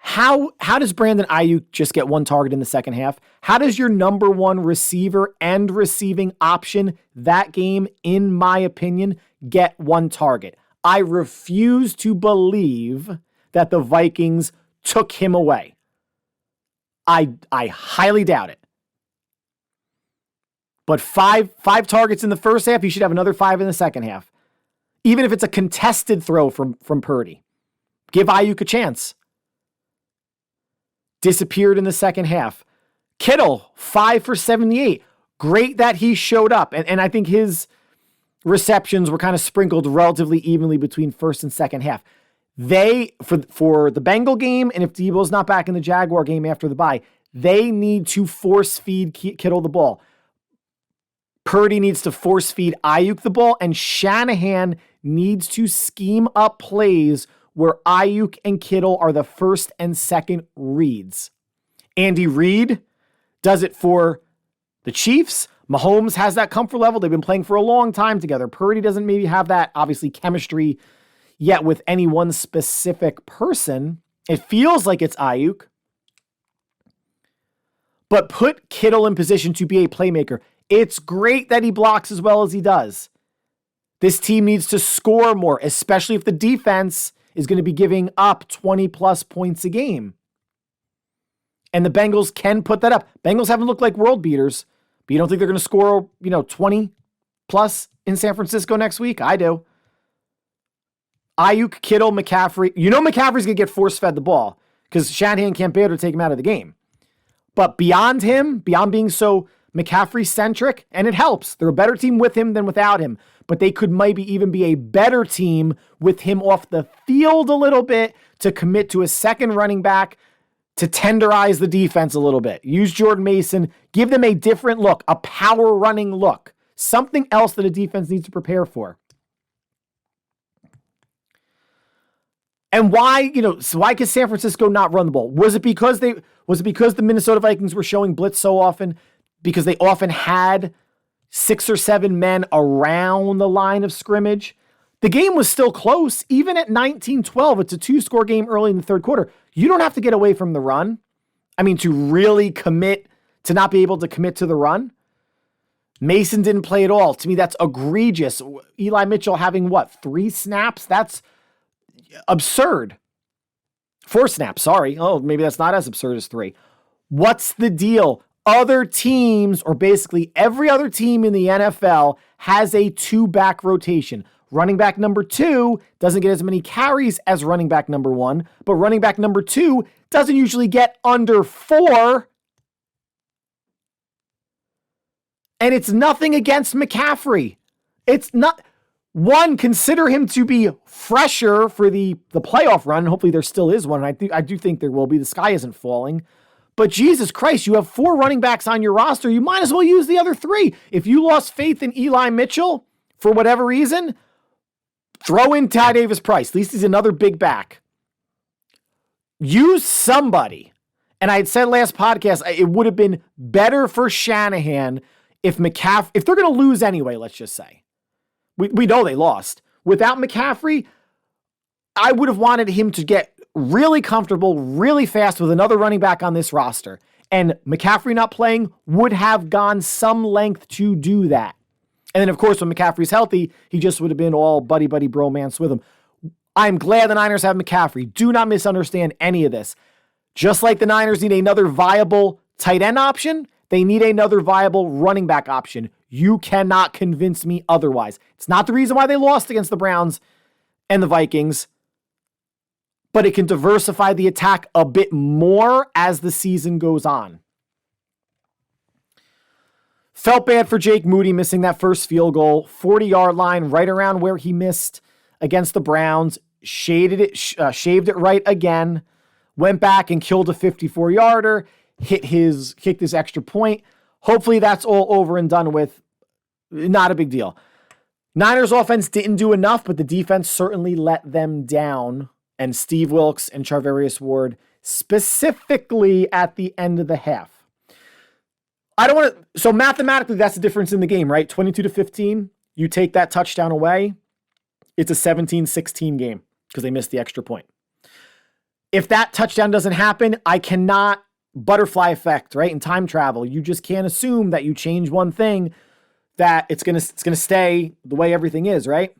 How does Brandon Aiyuk just get 1 target in the second half? How does your number 1 receiver and receiving option that game, in my opinion, get 1 target? I refuse to believe that the Vikings took him away. I highly doubt it. But five targets in the first half, you should have another 5 in the second half. Even if it's a contested throw from Purdy. Give Aiyuk a chance. Disappeared in the second half. Kittle, 5 for 78. Great that he showed up. And I think his receptions were kind of sprinkled relatively evenly between first and second half. For the Bengal game, and if Debo's not back in the Jaguar game after the bye, they need to force feed Kittle the ball. Purdy needs to force feed Aiyuk the ball, and Shanahan needs to scheme up plays where Aiyuk and Kittle are the first and second reads. Andy Reid does it for the Chiefs. Mahomes has that comfort level. They've been playing for a long time together. Purdy doesn't maybe have that, obviously, chemistry yet with any one specific person. It feels like it's Aiyuk. But put Kittle in position to be a playmaker. It's great that he blocks as well as he does. This team needs to score more, especially if the defense is going to be giving up 20 plus points a game. And the Bengals can put that up. Bengals haven't looked like world beaters, but you don't think they're going to score, 20 plus in San Francisco next week? I do. Aiyuk, Kittle, McCaffrey. McCaffrey's going to get force-fed the ball because Shanahan can't bear to take him out of the game. But beyond him, beyond being so McCaffrey-centric, and it helps. They're a better team with him than without him. But they could maybe even be a better team with him off the field a little bit to commit to a second running back to tenderize the defense a little bit. Use Jordan Mason. Give them a different look, a power running look. Something else that a defense needs to prepare for. And why could San Francisco not run the ball? Was it because the Minnesota Vikings were showing blitz so often? Because they often had 6 or 7 men around the line of scrimmage? The game was still close, even at 19-12. It's a 2-score game early in the third quarter. You don't have to get away from the run. To really commit, to not be able to commit to the run. Mason didn't play at all. To me, that's egregious. Eli Mitchell having 3 snaps? That's absurd. 4 snaps, sorry. Oh, maybe that's not as absurd as 3. What's the deal? Other teams, or basically every other team in the NFL, has a 2-back rotation. Running back number 2 doesn't get as many carries as running back number 1, but running back number 2 doesn't usually get under 4. And it's nothing against McCaffrey. It's not. One, consider him to be fresher for the playoff run. Hopefully there still is one. I do think there will be. The sky isn't falling. But Jesus Christ, you have 4 running backs on your roster. You might as well use the other 3. If you lost faith in Eli Mitchell for whatever reason, throw in Ty Davis-Price. At least he's another big back. Use somebody. And I had said last podcast, it would have been better for Shanahan if they're going to lose anyway, let's just say. We know they lost. Without McCaffrey, I would have wanted him to get really comfortable, really fast with another running back on this roster. And McCaffrey not playing would have gone some length to do that. And then, of course, when McCaffrey's healthy, he just would have been all buddy-buddy bromance with him. I'm glad the Niners have McCaffrey. Do not misunderstand any of this. Just like the Niners need another viable tight end option, they need another viable running back option. You cannot convince me otherwise. It's not the reason why they lost against the Browns and the Vikings, but it can diversify the attack a bit more as the season goes on. Felt bad for Jake Moody missing that first field goal. 40-yard line, right around where he missed against the Browns. Shaved it right again. Went back and killed a 54-yarder. Kicked his extra point. Hopefully that's all over and done with. Not a big deal. Niners offense didn't do enough, but the defense certainly let them down. And Steve Wilks and Charvarius Ward specifically at the end of the half. So mathematically, that's the difference in the game, right? 22-15. You take that touchdown away, it's a 17-16 game because they missed the extra point. If that touchdown doesn't happen, I cannot butterfly effect, right? In time travel, you just can't assume that you change one thing that it's gonna stay the way everything is, right?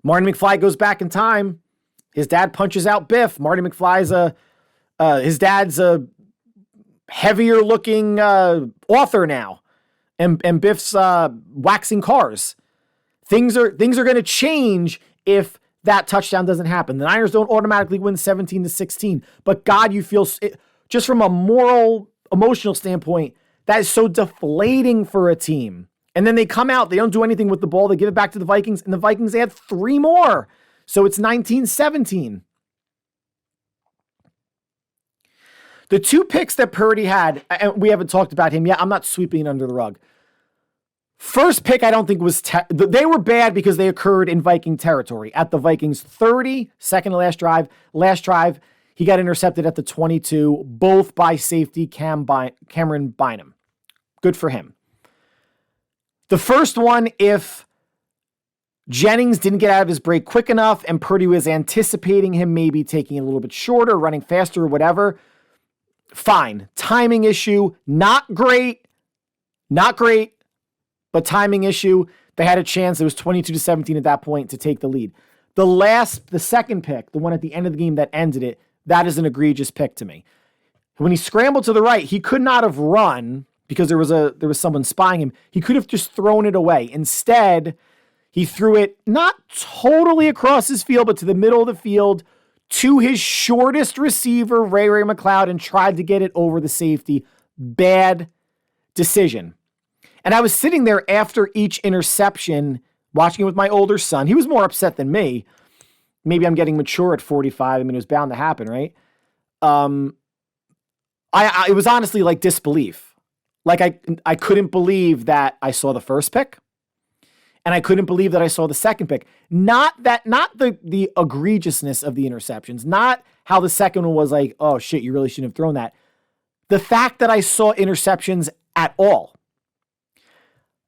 Marty McFly goes back in time. His dad punches out Biff. Marty McFly's his dad's a heavier looking author now, and Biff's waxing cars. Things are going to change if that touchdown doesn't happen. The Niners don't automatically win 17-16, but God, you feel just from a moral, emotional standpoint, that is so deflating for a team. And then they come out, they don't do anything with the ball. They give it back to the Vikings, and the Vikings add 3 more. So it's 19-17. The 2 picks that Purdy had, and we haven't talked about him yet. I'm not sweeping it under the rug. First pick, I don't think was... they were bad because they occurred in Viking territory. At the Vikings 30, second to last drive. Last drive, he got intercepted at the 22, both by safety Cameron Bynum. Good for him. The first one, if Jennings didn't get out of his break quick enough and Purdy was anticipating him maybe taking it a little bit shorter, running faster or whatever, fine. Timing issue, not great, Not great, but timing issue. They had a chance. It was 22-17 at that point to take the lead. The second pick, the one at the end of the game that ended it, that is an egregious pick to me. When he scrambled to the right, he could not have run because there was someone spying him. He could have just thrown it away. Instead, he threw it not totally across his field, but to the middle of the field to his shortest receiver, Ray McCloud, and tried to get it over the safety. Bad decision. And I was sitting there after each interception, watching it with my older son. He was more upset than me. Maybe I'm getting mature at 45. I mean, it was bound to happen, right? It was honestly like disbelief. Like I couldn't believe that I saw the first pick, and I couldn't believe that I saw the second pick. Not the egregiousness of the interceptions, not how the second one was like, oh shit, you really shouldn't have thrown that. The fact that I saw interceptions at all.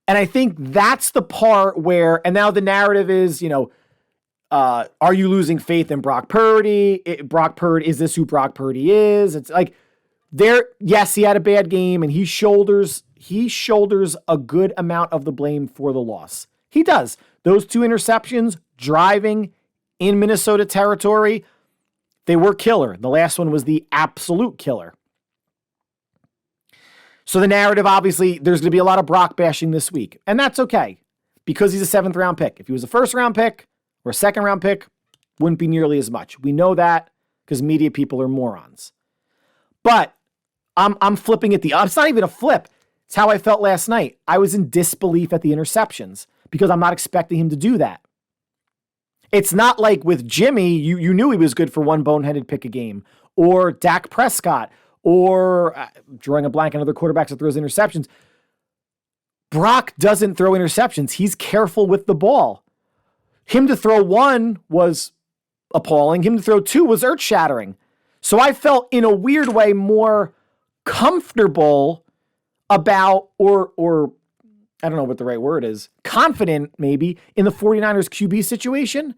And I think that's the part where, and now the narrative is, are you losing faith in Brock Purdy? Is this who Brock Purdy is? It's like, yes, he had a bad game and he shoulders a good amount of the blame for the loss. He does. Those 2 interceptions driving in Minnesota territory, they were killer. The last one was the absolute killer. So the narrative, obviously, there's going to be a lot of Brock bashing this week. And that's okay because he's a 7th round pick. If he was a 1st round pick or a 2nd round pick, wouldn't be nearly as much. We know that because media people are morons. But I'm flipping it. It's not even a flip. It's how I felt last night. I was in disbelief at the interceptions because I'm not expecting him to do that. It's not like with Jimmy, you knew he was good for one boneheaded pick a game, or Dak Prescott, or drawing a blank on other quarterbacks that throws interceptions. Brock doesn't throw interceptions. He's careful with the ball. Him to throw 1 was appalling. Him to throw 2 was earth-shattering. So I felt in a weird way more comfortable about, or I don't know what the right word is, confident maybe in the 49ers QB situation,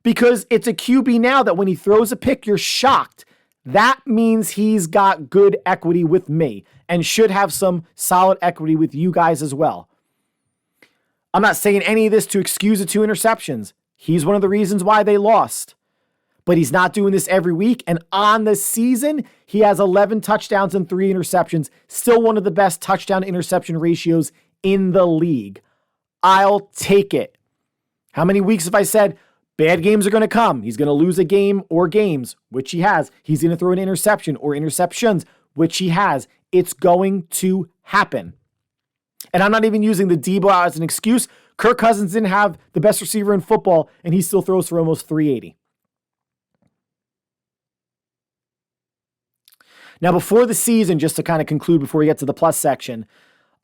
because it's a QB now that when he throws a pick, you're shocked. That means he's got good equity with me and should have some solid equity with you guys as well. I'm not saying any of this to excuse the 2 interceptions. He's one of the reasons why they lost. But he's not doing this every week. And on the season, he has 11 touchdowns and 3 interceptions. Still one of the best touchdown-interception ratios in the league. I'll take it. How many weeks have I said, bad games are going to come. He's going to lose a game or games, which he has. He's going to throw an interception or interceptions, which he has. It's going to happen. And I'm not even using the Debo as an excuse. Kirk Cousins didn't have the best receiver in football, and he still throws for almost 380. Now, before the season, just to kind of conclude before we get to the plus section,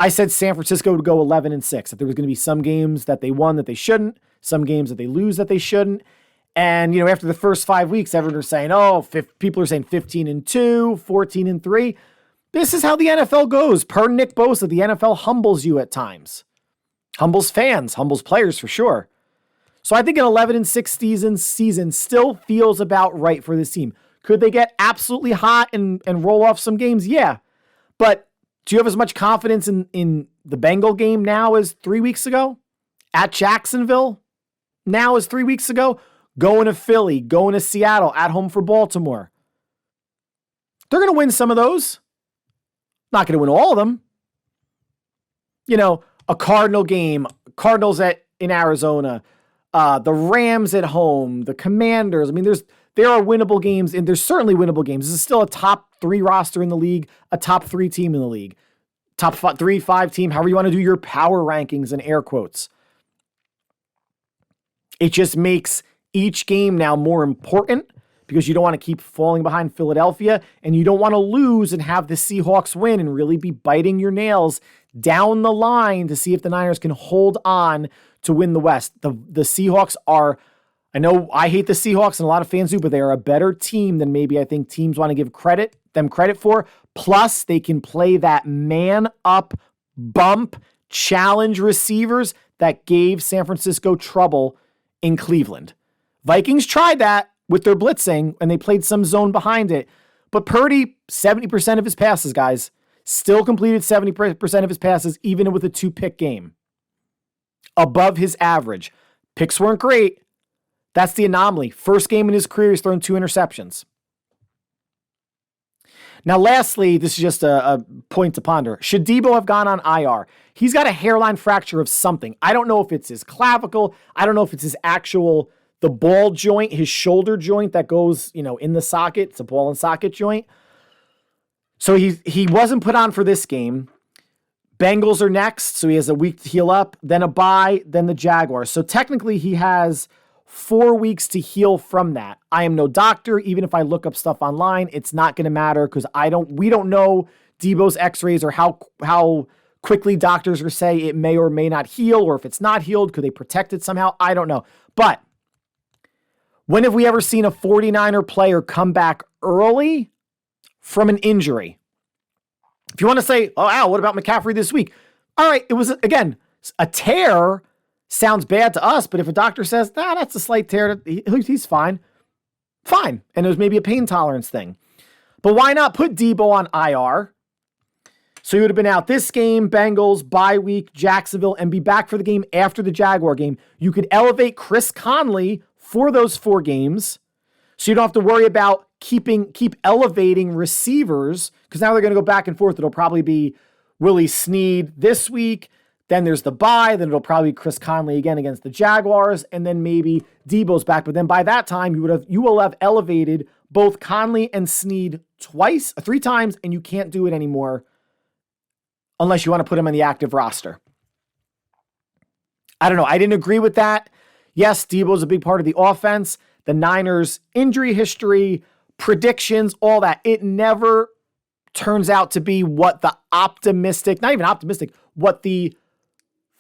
I said San Francisco would go 11-6, that there was going to be some games that they won that they shouldn't, some games that they lose that they shouldn't. And, after the first 5 weeks, everyone was saying, people are saying 15-2, 14-3. This is how the NFL goes. Per Nick Bosa, the NFL humbles you at times. Humbles fans, humbles players for sure. So I think an 11-6 season still feels about right for this team. Could they get absolutely hot and roll off some games? Yeah. But do you have as much confidence in the Bengal game now as 3 weeks ago? At Jacksonville now as 3 weeks ago? Going to Philly, going to Seattle, at home for Baltimore. They're going to win some of those. Not going to win all of them. A Cardinal game, Cardinals in Arizona, the Rams at home, the Commanders. I mean, there are winnable games, and there's certainly winnable games. This is still a top 3 roster in the league, a top 3 team in the league, top 3, 5 team, however you want to do your power rankings in air quotes. It just makes each game now more important because you don't want to keep falling behind Philadelphia, and you don't want to lose and have the Seahawks win and really be biting your nails down the line to see if the Niners can hold on to win the West. The Seahawks are, I know I hate the Seahawks and a lot of fans do, but they are a better team than maybe I think teams want to give them credit for. Plus, they can play that man-up bump challenge receivers that gave San Francisco trouble in Cleveland. Vikings tried that with their blitzing, and they played some zone behind it. But Purdy, 70% of his passes, guys, Still completed 70% of his passes, even with a 2-pick game. Above his average. Picks weren't great. That's the anomaly. First game in his career, he's thrown 2 interceptions. Now, lastly, this is just a point to ponder. Should Deebo have gone on IR? He's got a hairline fracture of something. I don't know if it's his clavicle. I don't know if it's his the ball joint, his shoulder joint that goes, in the socket. It's a ball and socket joint. So he wasn't put on for this game. Bengals are next, so he has a week to heal up, then a bye, then the Jaguars. So technically he has 4 weeks to heal from that. I am no doctor. Even if I look up stuff online, it's not going to matter because we don't know Deebo's x-rays or how quickly doctors are say it may or may not heal, or if it's not healed, could they protect it somehow? I don't know. But when have we ever seen a 49er player come back early from an injury? If you want to say, oh, Al, what about McCaffrey this week? All right, it was, again, a tear. Sounds bad to us, but if a doctor says, that's a slight tear, he's fine. Fine. And it was maybe a pain tolerance thing. But why not put Deebo on IR? So he would have been out this game, Bengals, bye week, Jacksonville, and be back for the game after the Jaguar game. You could elevate Chris Conley for those 4 games, so you don't have to worry about keep elevating receivers, because now they're going to go back and forth. It'll probably be Willie Snead this week. Then there's the bye. Then it'll probably be Chris Conley again against the Jaguars. And then maybe Deebo's back. But then by that time, you will have elevated both Conley and Snead 3 times, and you can't do it anymore unless you want to put him on the active roster. I don't know. I didn't agree with that. Yes, Deebo's a big part of the offense. The Niners' injury history, predictions, all that. It never turns out to be what the what the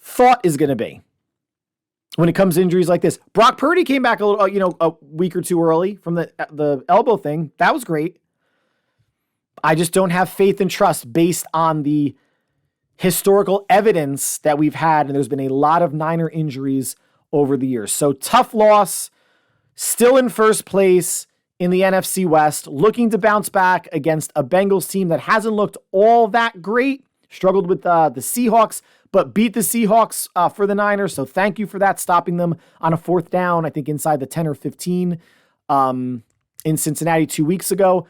thought is going to be when it comes to injuries like this. Brock Purdy came back a week or 2 early from the elbow thing. That was great. I just don't have faith and trust based on the historical evidence that we've had, and there's been a lot of Niner injuries over the years. So tough loss, still in first place in the NFC West, looking to bounce back against a Bengals team that hasn't looked all that great, struggled with the Seahawks, but beat the Seahawks for the Niners. So thank you for that, stopping them on a 4th down, I think inside the 10 or 15 in Cincinnati 2 weeks ago.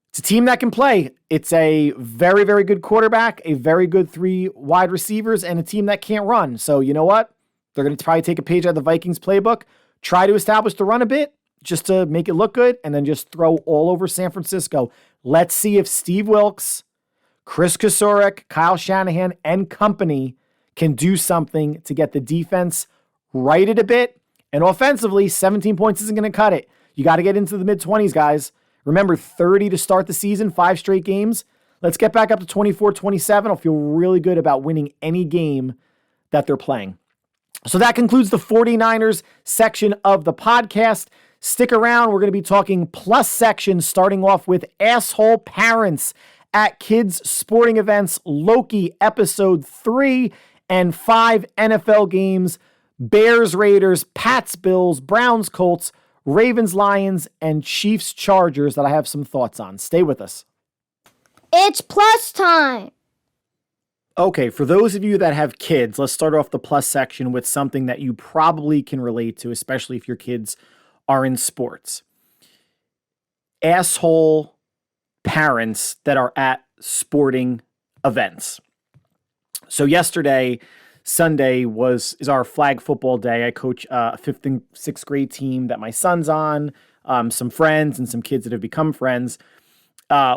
It's a team that can play. It's a very, very good quarterback, a very good 3 wide receivers, and a team that can't run. So you know what? They're going to probably take a page out of the Vikings playbook, try to establish the run a bit just to make it look good, and then just throw all over San Francisco. Let's see if Steve Wilks, Chris Kasurek, Kyle Shanahan, and company can do something to get the defense righted a bit. And offensively, 17 points isn't going to cut it. You got to get into the mid-20s, guys. Remember, 30 to start the season, 5 straight games. Let's get back up to 24-27. I'll feel really good about winning any game that they're playing. So that concludes the 49ers section of the podcast. Stick around. We're going to be talking plus section, starting off with asshole parents at kids' sporting events, Loki episode 3, and 5 NFL games, Bears, Raiders, Pats, Bills, Browns, Colts, Ravens, Lions, and Chiefs, Chargers that I have some thoughts on. Stay with us. It's plus time. Okay, for those of you that have kids, let's start off the plus section with something that you probably can relate to, especially if your kids are in sports. Asshole parents that are at sporting events. So yesterday, Sunday, is our flag football day. I coach a 5th and 6th grade team that my son's on, some friends and some kids that have become friends.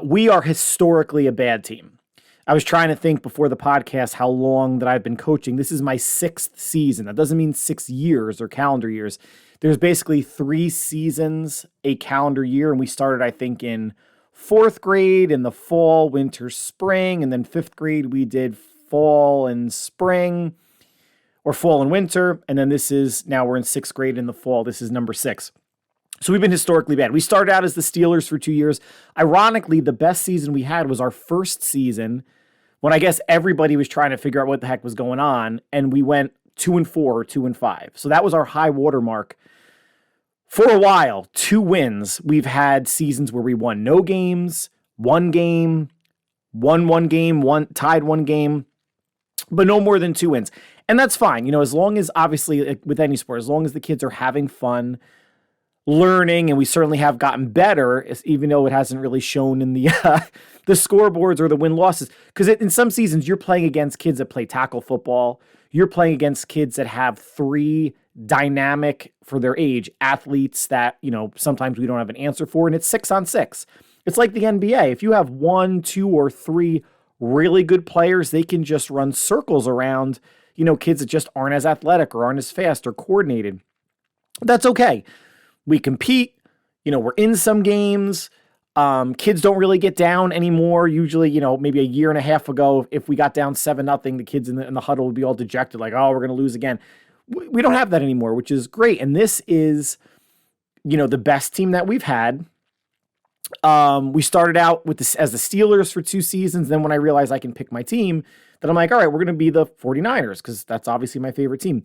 We are historically a bad team. I was trying to think before the podcast how long that I've been coaching. This is my 6th season. That doesn't mean 6 years or calendar years. There's basically 3 seasons a calendar year, and we started, I think, in 4th grade in the fall, winter, spring, and then 5th grade we did fall and spring, or fall and winter, and then now we're in 6th grade in the fall. This is number 6. So we've been historically bad. We started out as the Steelers for 2 years. Ironically, the best season we had was our first season when I guess everybody was trying to figure out what the heck was going on, and we went 2-4 or 2-5. So that was our high water mark. For a while, 2 wins. We've had seasons where we won no games, 1 game, won one game, tied one game, but no more than 2 wins. And that's fine. As long as, obviously, with any sport, as long as the kids are having fun, learning, and we certainly have gotten better, even though it hasn't really shown in the the scoreboards or the win-losses. Because in some seasons, you're playing against kids that play tackle football. You're playing against kids that have 3 dynamic, for their age, athletes that, sometimes we don't have an answer for, and it's 6-on-6. It's like the NBA. If you have 1, 2, or 3 really good players, they can just run circles around, kids that just aren't as athletic or aren't as fast or coordinated. That's okay. We compete, we're in some games. Kids don't really get down anymore. Usually, maybe a year and a half ago, if we got down 7-0, the kids in the huddle would be all dejected, like, oh, we're going to lose again. We don't have that anymore, which is great. And this is, the best team that we've had. We started out with this as the Steelers for 2 seasons. Then when I realized I can pick my team, then I'm like, all right, we're going to be the 49ers, because that's obviously my favorite team.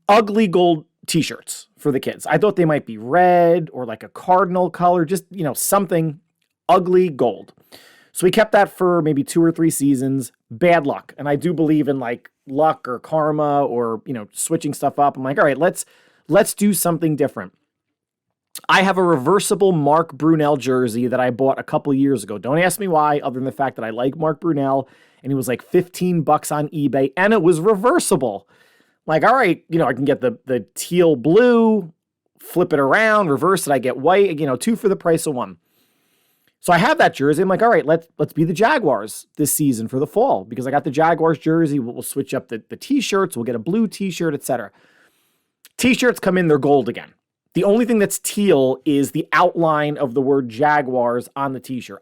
Ugly gold t-shirts for the kids. I thought they might be red or like a cardinal color, just, something ugly gold. So we kept that for maybe 2 or 3 seasons. Bad luck. And I do believe in like luck or karma or, switching stuff up. I'm like, all right, let's do something different. I have a reversible Mark Brunell jersey that I bought a couple years ago. Don't ask me why, other than the fact that I like Mark Brunell, and it was like $15 on eBay, and it was reversible. Like, all right, I can get the teal blue, flip it around, reverse it. I get white, 2 for the price of 1. So I have that jersey. I'm like, all right, let's be the Jaguars this season for the fall, because I got the Jaguars jersey. We'll switch up the t-shirts. We'll get a blue t-shirt, etc. T-shirts come in, they're gold again. The only thing that's teal is the outline of the word Jaguars on the t-shirt.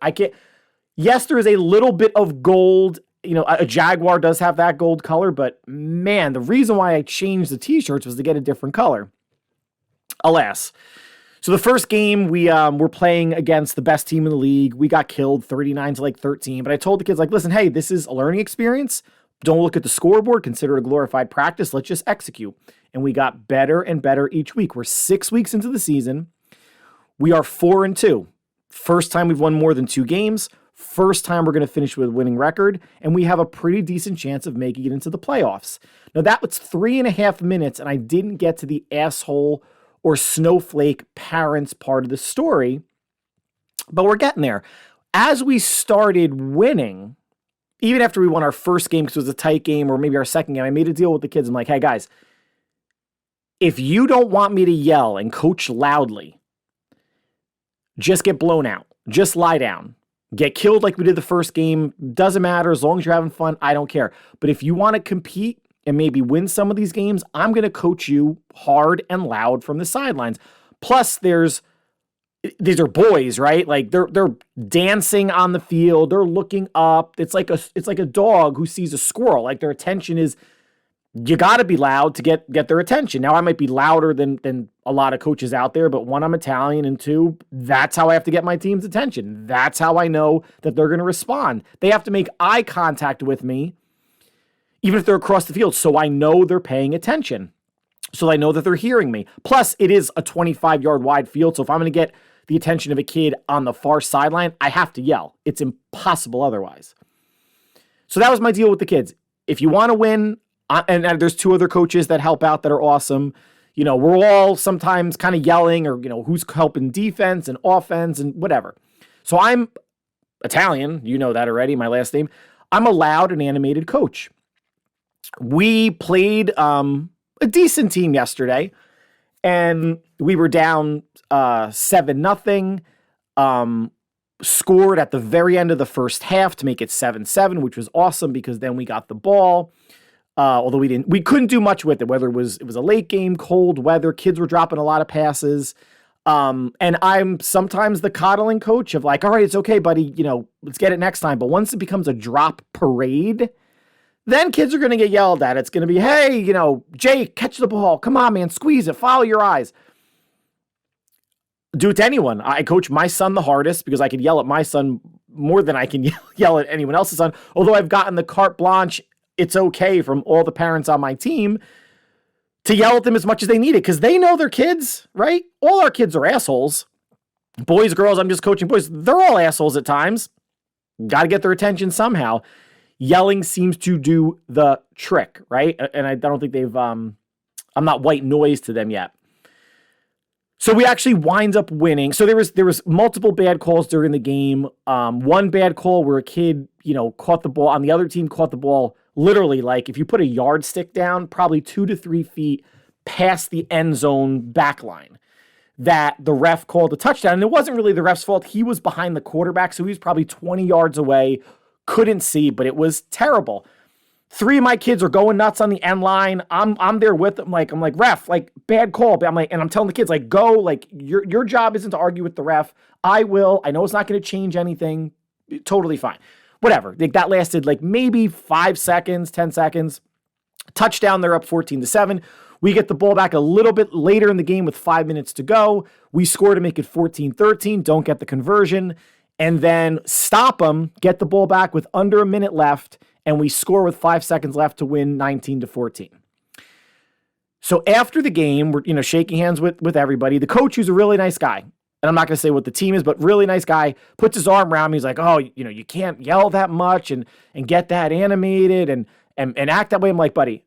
Yes, there is a little bit of gold. A Jaguar does have that gold color, but man, the reason why I changed the t-shirts was to get a different color. Alas. So the first game, we were playing against the best team in the league. We got killed 39-13, but I told the kids, like, listen, hey, this is a learning experience. Don't look at the scoreboard. Consider it a glorified practice. Let's just execute. And we got better and better each week. We're 6 weeks into the season. We are 4-2. First time we've won more than 2 games. First time we're going to finish with a winning record. And we have a pretty decent chance of making it into the playoffs. Now, that was 3.5 minutes, and I didn't get to the asshole or snowflake parents part of the story. But we're getting there. As we started winning, even after we won our first game, because it was a tight game, or maybe our second game, I made a deal with the kids. I'm like, hey, guys, if you don't want me to yell and coach loudly, just get blown out. Just lie down. Get killed like we did the first game. Doesn't matter. As long as you're having fun, I don't care. But if you want to compete and maybe win some of these games, I'm going to coach you hard and loud from the sidelines. Plus, these are boys, right? Like they're dancing on the field. They're looking up. It's like a dog who sees a squirrel. Like their attention is, you got to be loud to get their attention. Now, I might be louder than a lot of coaches out there, but 1, I'm Italian, and 2, that's how I have to get my team's attention. That's how I know that they're going to respond. They have to make eye contact with me, even if they're across the field, so I know they're paying attention, so I know that they're hearing me. Plus, it is a 25-yard wide field, so if I'm going to get the attention of a kid on the far sideline, I have to yell. It's impossible otherwise. So that was my deal with the kids. If you want to win, and there's 2 other coaches that help out that are awesome. We're all sometimes kind of yelling, or, who's helping defense and offense and whatever. So I'm Italian. You know that already, my last name. I'm a loud and animated coach. We played a decent team yesterday, and we were down 7-0. Scored at the very end of the first half to make it 7-7, which was awesome because then we got the ball. Although we couldn't do much with it, whether it was a late game, cold weather, kids were dropping a lot of passes. And I'm sometimes the coddling coach of like, all right, it's okay, buddy, let's get it next time. But once it becomes a drop parade, then kids are going to get yelled at. It's going to be, hey, Jake, catch the ball. Come on, man, squeeze it, follow your eyes. Do it to anyone. I coach my son the hardest because I can yell at my son more than I can yell at anyone else's son. Although I've gotten the carte blanche, it's okay from all the parents on my team to yell at them as much as they need it because they know their kids, right? All our kids are assholes. Boys, girls, I'm just coaching boys. They're all assholes at times. got to get their attention somehow. Yelling seems to do the trick, right? And I don't think they've, I'm not white noise to them yet. So we actually wind up winning. So there was multiple bad calls during the game. One bad call where a kid, caught the ball on the other team, caught the ball literally like if you put a yardstick down, probably 2 to 3 feet past the end zone back line, that the ref called a touchdown. And it wasn't really the ref's fault. He was behind the quarterback, so he was probably 20 yards away, couldn't see, but it was terrible. 3 of my kids are going nuts on the end line. I'm there with them. I'm like, ref, like, bad call. I'm like, and I'm telling the kids, like, go, like, your job isn't to argue with the ref. I will. I know it's not going to change anything. Totally fine. Whatever. Like, that lasted like maybe 5 seconds, 10 seconds. Touchdown. They're up 14-7. We get the ball back a little bit later in the game with 5 minutes to go. We score to make it 14-13. Don't get the conversion. And then stop them, get the ball back with under a minute left, and we score with 5 seconds left to win 19-14. So after the game, we're shaking hands with everybody. The coach, who's a really nice guy, and I'm not going to say what the team is, but really nice guy, puts his arm around me. He's like, oh, you can't yell that much and get that animated and act that way. I'm like, buddy,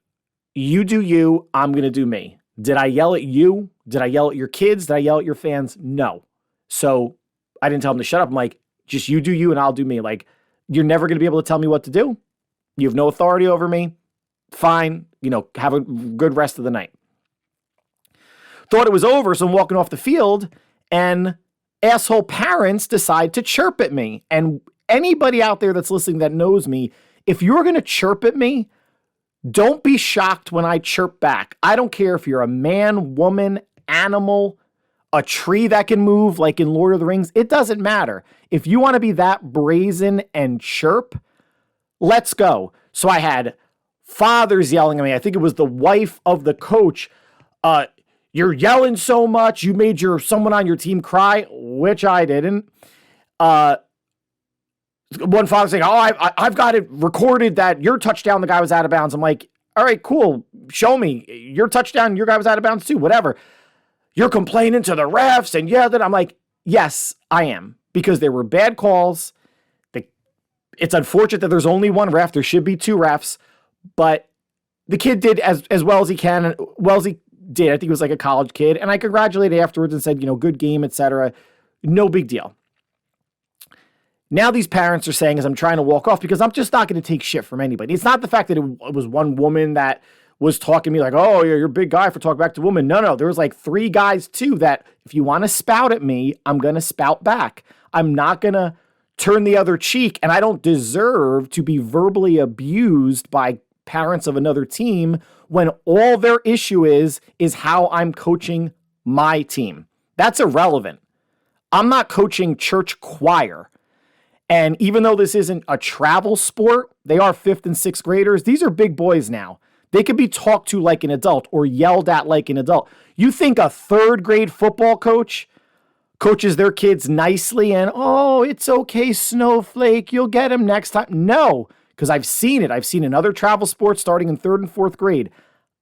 you do you, I'm going to do me. Did I yell at you? Did I yell at your kids? Did I yell at your fans? No. So I didn't tell him to shut up. I'm like, just you do you and I'll do me. Like, you're never going to be able to tell me what to do. You have no authority over me. Fine. Have a good rest of the night. Thought it was over, so I'm walking off the field, and asshole parents decide to chirp at me. And anybody out there that's listening that knows me, if you're going to chirp at me, don't be shocked when I chirp back. I don't care if you're a man, woman, animal, a tree that can move like in Lord of the Rings. It doesn't matter. If you want to be that brazen and chirp, let's go. So I had fathers yelling at me. I think it was the wife of the coach. You're yelling so much. You made someone on your team cry, which I didn't. One father saying, oh, I've got it recorded that your touchdown, the guy was out of bounds. I'm like, all right, cool. Show me your touchdown. Your guy was out of bounds too, whatever. You're complaining to the refs and that I'm like, yes, I am, because there were bad calls. It's unfortunate that there's only one ref. There should be 2 refs, but the kid did as well as he can, and well as he did. I think he was like a college kid, and I congratulated afterwards and said, good game, etc. No big deal. Now these parents are saying, as I'm trying to walk off, because I'm just not going to take shit from anybody. It's not the fact that it was one woman that was talking to me like, oh, you're a big guy for talking back to women. No. There was like 3 guys too that if you want to spout at me, I'm going to spout back. I'm not going to turn the other cheek, and I don't deserve to be verbally abused by parents of another team when all their issue is how I'm coaching my team. That's irrelevant. I'm not coaching church choir. And even though this isn't a travel sport, they are 5th and 6th graders. These are big boys now. They could be talked to like an adult or yelled at like an adult. You think a 3rd grade football coach coaches their kids nicely and, oh, it's okay, snowflake, you'll get him next time? No, because I've seen it. I've seen in other travel sports starting in 3rd and 4th grade.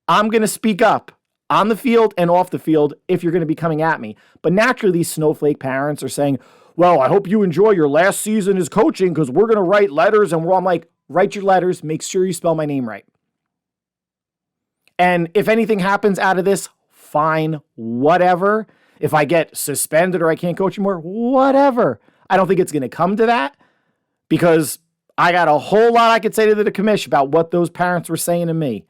I'm going to speak up on the field and off the field if you're going to be coming at me. But naturally, these snowflake parents are saying, well, I hope you enjoy your last season as coaching because we're going to write letters. And I'm like, write your letters. Make sure you spell my name right. And if anything happens out of this, fine, whatever. If I get suspended or I can't coach anymore, whatever. I don't think it's going to come to that because I got a whole lot I could say to the commission about what those parents were saying to me.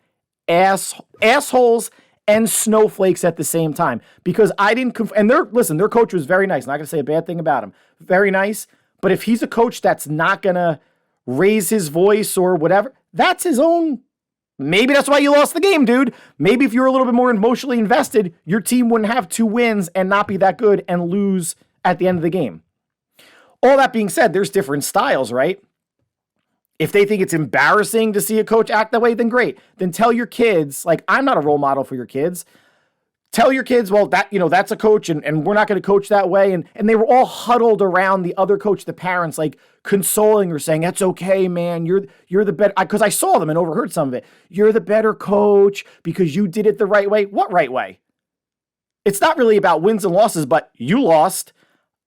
Assholes and snowflakes at the same time because I didn't, and their coach was very nice. I'm not going to say a bad thing about him. Very nice. But if he's a coach that's not going to raise his voice or whatever, that's his own. Maybe that's why you lost the game, dude. Maybe if you were a little bit more emotionally invested, your team wouldn't have 2 wins and not be that good and lose at the end of the game. All that being said, there's different styles, right? If they think it's embarrassing to see a coach act that way, then great. Then tell your kids, like, I'm not a role model for your kids. Tell your kids, well, that's a coach and we're not going to coach that way. And they were all huddled around the other coach, the parents, like consoling or saying, that's okay, man. You're the better, because I saw them and overheard some of it. You're the better coach because you did it the right way. What right way? It's not really about wins and losses, but you lost.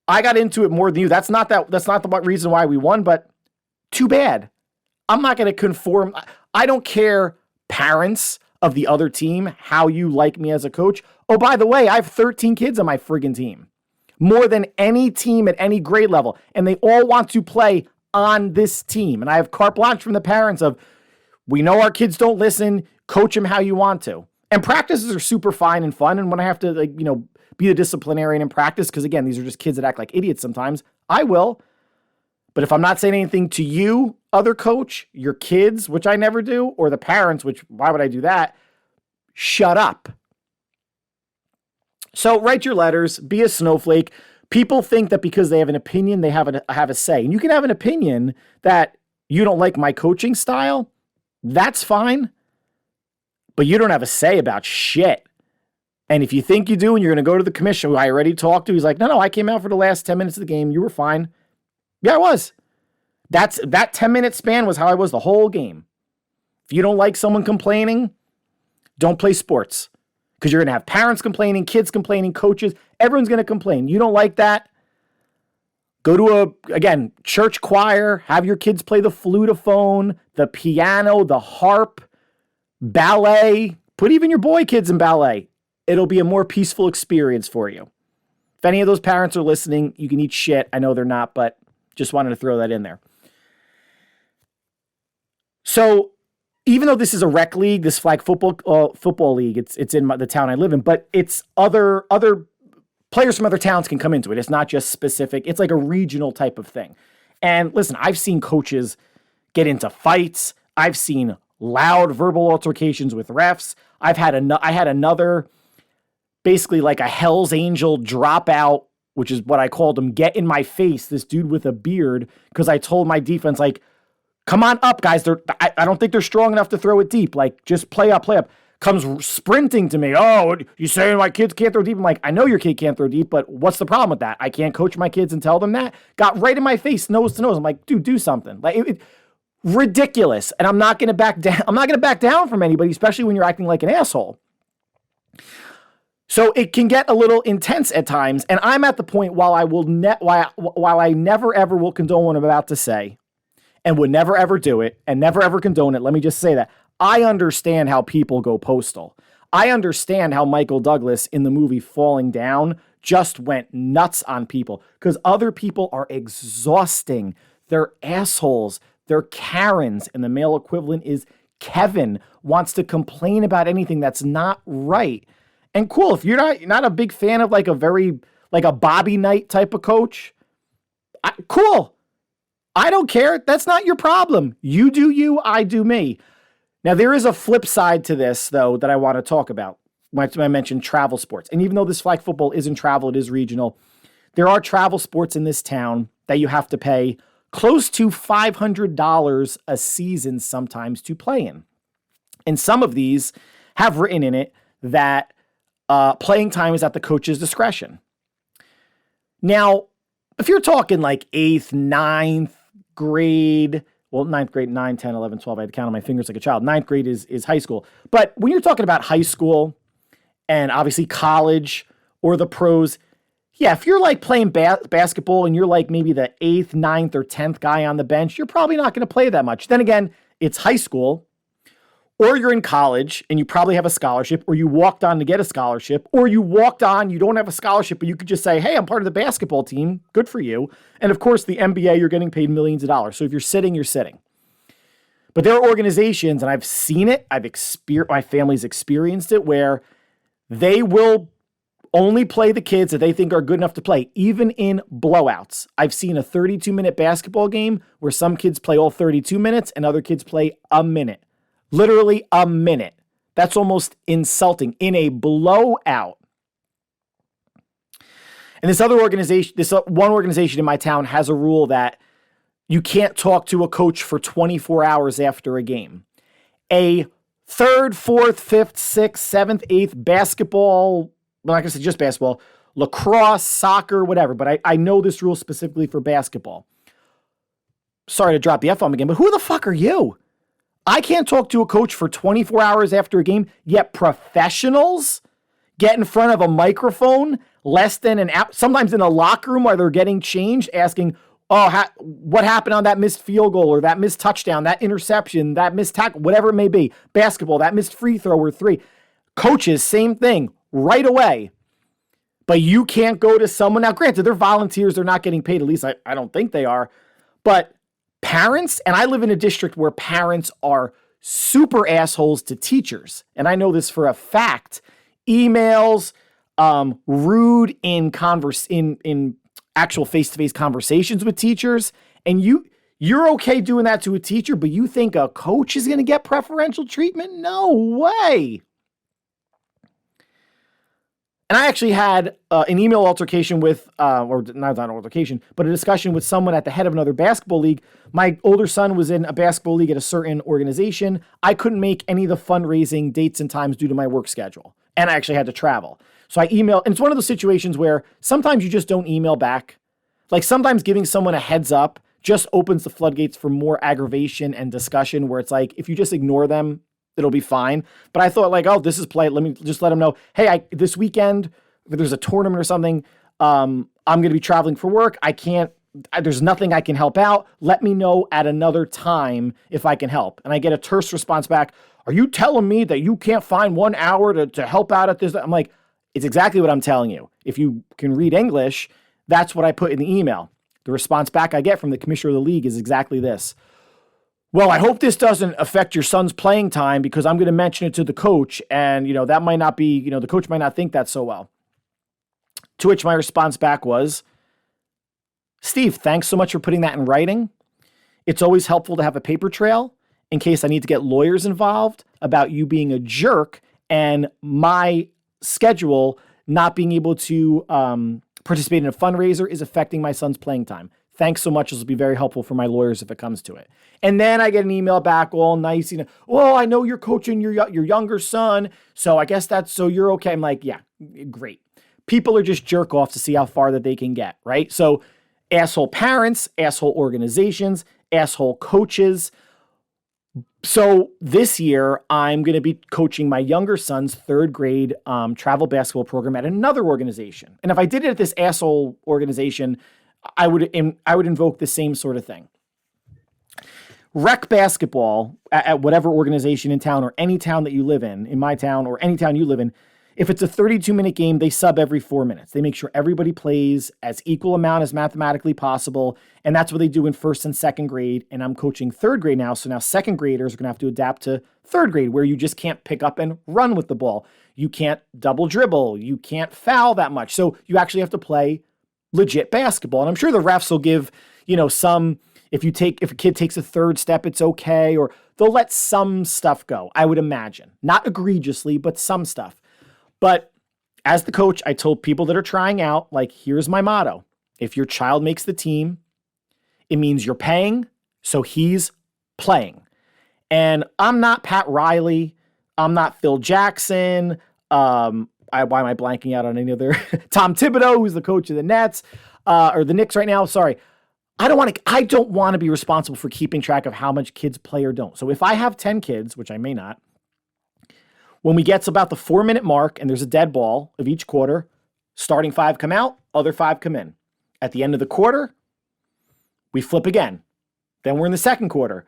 I got into it more than you. That's not the reason why we won, but too bad. I'm not going to conform. I don't care, parents of the other team, how you like me as a coach. Oh, by the way, I have 13 kids on my friggin' team. More than any team at any grade level. And they all want to play on this team. And I have carte blanche from the parents of, we know our kids don't listen, coach them how you want to. And practices are super fine and fun. And when I have to, be the disciplinarian in practice, because again, these are just kids that act like idiots sometimes, I will. But if I'm not saying anything to you, other coach, your kids, which I never do, or the parents, which why would I do that? Shut up. So write your letters, be a snowflake. People think that because they have an opinion, they have a say. And you can have an opinion that you don't like my coaching style. That's fine. But you don't have a say about shit. And if you think you do and you're going to go to the commissioner who I already talked to, he's like, no, I came out for the last 10 minutes of the game. You were fine. Yeah, I was. That 10-minute span was how I was the whole game. If you don't like someone complaining, don't play sports. Because you're going to have parents complaining, kids complaining, coaches. Everyone's going to complain. You don't like that? Go to church choir. Have your kids play the flutophone, the piano, the harp, ballet. Put even your boy kids in ballet. It'll be a more peaceful experience for you. If any of those parents are listening, you can eat shit. I know they're not, but just wanted to throw that in there. So even though this is a rec league, this flag football league, it's in the town I live in, but it's other players from other towns can come into it. It's not just specific. It's like a regional type of thing. And listen, I've seen coaches get into fights. I've seen loud verbal altercations with refs. I had another, basically like a Hell's Angel dropout, which is what I called him, get in my face, this dude with a beard, because I told my defense, like, come on up, guys. I don't think they're strong enough to throw it deep. Like, just play up. Comes sprinting to me. Oh, you saying my kids can't throw deep? I'm like, I know your kid can't throw deep, but what's the problem with that? I can't coach my kids and tell them that? Got right in my face, nose to nose. I'm like, dude, do something. Like, ridiculous. And I'm not going to back down. I'm not going to back down from anybody, especially when you're acting like an asshole. So it can get a little intense at times. And I'm at the point while I never ever will condone what I'm about to say, and would never ever do it and never ever condone it. Let me just say that. I understand how people go postal. I understand how Michael Douglas in the movie Falling Down just went nuts on people because other people are exhausting. They're assholes. They're Karens. And the male equivalent is Kevin, wants to complain about anything that's not right. And cool, if you're not a big fan of like a Bobby Knight type of coach, cool. I don't care. That's not your problem. You do you, I do me. Now, there is a flip side to this, though, that I want to talk about when I mentioned travel sports. And even though this flag football isn't travel, it is regional, there are travel sports in this town that you have to pay close to $500 a season sometimes to play in. And some of these have written in it that playing time is at the coach's discretion. Now, if you're talking like 8th, 9th grade, well, 9th grade, 9, 10, 11, 12, I had to count on my fingers like a child. 9th grade is high school. But when you're talking about high school and obviously college or the pros, yeah, if you're like playing basketball and you're like maybe the 8th, 9th, or 10th guy on the bench, you're probably not going to play that much. Then again, it's high school, or you're in college and you probably have a scholarship, or you walked on to get a scholarship, or you walked on, you don't have a scholarship, but you could just say, hey, I'm part of the basketball team. Good for you. And of course, the NBA, you're getting paid millions of dollars. So if you're sitting, you're sitting. But there are organizations, and I've seen it, my family's experienced it, where they will only play the kids that they think are good enough to play, even in blowouts. I've seen a 32-minute basketball game where some kids play all 32 minutes and other kids play a minute. Literally a minute. That's almost insulting in a blowout. And this one organization in my town has a rule that you can't talk to a coach for 24 hours after a game. A 3rd, 4th, 5th, 6th, 7th, 8th basketball, well, not going to say just basketball, lacrosse, soccer, whatever, but I know this rule specifically for basketball. Sorry to drop the F-bomb again, but who the fuck are you? I can't talk to a coach for 24 hours after a game, yet professionals get in front of a microphone less than an hour, sometimes in a locker room while they're getting changed, asking, what happened on that missed field goal or that missed touchdown, that interception, that missed tackle, whatever it may be. Basketball, that missed free throw or three. Coaches, same thing, right away. But you can't go to someone. Now, granted, they're volunteers. They're not getting paid. At least I don't think they are. But parents, and I live in a district where parents are super assholes to teachers. And I know this for a fact. Emails, rude in actual face-to-face conversations with teachers. And you're okay doing that to a teacher, but you think a coach is going to get preferential treatment? No way. And I actually had an email altercation with, or not an altercation, but a discussion with someone at the head of another basketball league. My older son was in a basketball league at a certain organization. I couldn't make any of the fundraising dates and times due to my work schedule. And I actually had to travel. So I emailed, and it's one of those situations where sometimes you just don't email back. Like sometimes giving someone a heads up just opens the floodgates for more aggravation and discussion where it's like, if you just ignore them, it'll be fine. But I thought like, oh, this is polite. Let me just let them know, hey, this weekend, if there's a tournament or something, I'm going to be traveling for work. There's nothing I can help out. Let me know at another time if I can help. And I get a terse response back. Are you telling me that you can't find 1 hour to help out at this? I'm like, it's exactly what I'm telling you. If you can read English, that's what I put in the email. The response back I get from the commissioner of the league is exactly this. Well, I hope this doesn't affect your son's playing time because I'm going to mention it to the coach. And, that might not be, the coach might not think that so well. To which my response back was, Steve, thanks so much for putting that in writing. It's always helpful to have a paper trail in case I need to get lawyers involved about you being a jerk and my schedule not being able to participate in a fundraiser is affecting my son's playing time. Thanks so much. This will be very helpful for my lawyers if it comes to it. And then I get an email back all nice, well, I know you're coaching your younger son, so I guess so you're okay. I'm like, yeah, great. People are just jerk off to see how far that they can get, right? So asshole parents, asshole organizations, asshole coaches. So this year, I'm going to be coaching my younger son's 3rd grade travel basketball program at another organization. And if I did it at this asshole organization, I would invoke the same sort of thing. Rec basketball at whatever organization in town or any town that you live in my town or any town you live in, if it's a 32-minute game, they sub every 4 minutes. They make sure everybody plays as equal amount as mathematically possible, and that's what they do in 1st and 2nd grade, and I'm coaching 3rd grade now, so now 2nd graders are going to have to adapt to 3rd grade, where you just can't pick up and run with the ball. You can't double dribble. You can't foul that much, so you actually have to play legit basketball, and I'm sure the refs will give, some, if a kid takes a 3rd step, it's okay, or they'll let some stuff go, I would imagine. Not egregiously, but some stuff. But as the coach, I told people that are trying out, like, here's my motto. If your child makes the team, it means you're paying, so he's playing. And I'm not Pat Riley. I'm not Phil Jackson. Why am I blanking out on any other? Tom Thibodeau, who's the coach of the Nets, or the Knicks right now. Sorry. I don't want to be responsible for keeping track of how much kids play or don't. So if I have 10 kids, which I may not, when we get to about the 4-minute mark and there's a dead ball of each quarter, starting 5 come out, other 5 come in. At the end of the quarter, we flip again. Then we're in the 2nd quarter.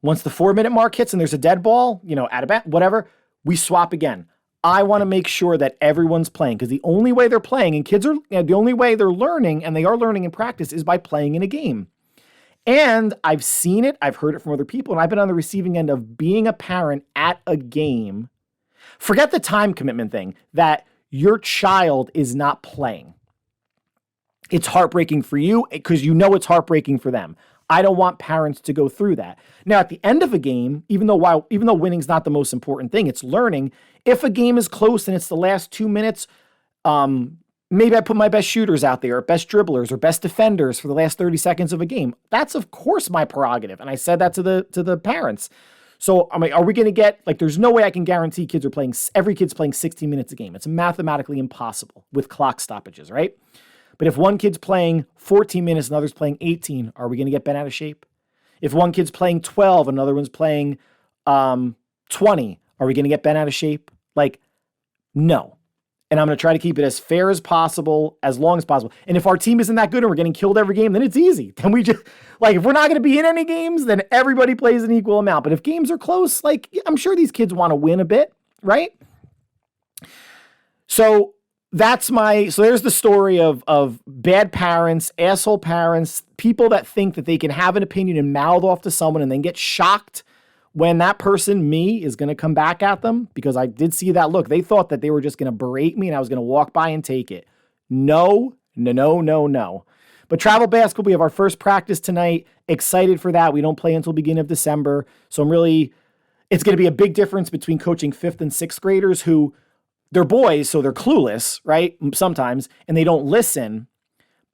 Once the 4-minute mark hits and there's a dead ball, at a bat, whatever, we swap again. I want to make sure that everyone's playing because the only way they're playing and kids are, the only way they're learning and they are learning in practice is by playing in a game. And I've seen it, I've heard it from other people, and I've been on the receiving end of being a parent at a game. Forget the time commitment thing, that your child is not playing. It's heartbreaking for you because it's heartbreaking for them. I don't want parents to go through that. Now, at the end of a game, even though winning's not the most important thing, it's learning. If a game is close and it's the last 2 minutes, maybe I put my best shooters out there, or best dribblers, or best defenders for the last 30 seconds of a game. That's, of course, my prerogative. And I said that to the parents. So, are we going to get, there's no way I can guarantee every kid's playing 60 minutes a game. It's mathematically impossible with clock stoppages, right? But if one kid's playing 14 minutes and another's playing 18, are we going to get bent out of shape? If one kid's playing 12 and another one's playing 20, are we going to get bent out of shape? No. And I'm going to try to keep it as fair as possible, as long as possible. And if our team isn't that good and we're getting killed every game, then it's easy. Then we just, like, if we're not going to be in any games, then everybody plays an equal amount. But if games are close, like, I'm sure these kids want to win a bit, right? So there's the story of bad parents, asshole parents, people that think that they can have an opinion and mouth off to someone and then get shocked when that person, me, is going to come back at them, because I did see that look. They thought that they were just going to berate me and I was going to walk by and take it. No. But travel basketball, we have our first practice tonight. Excited for that. We don't play until beginning of December. So it's going to be a big difference between coaching 5th and 6th graders who, they're boys, so they're clueless, right? Sometimes, and they don't listen,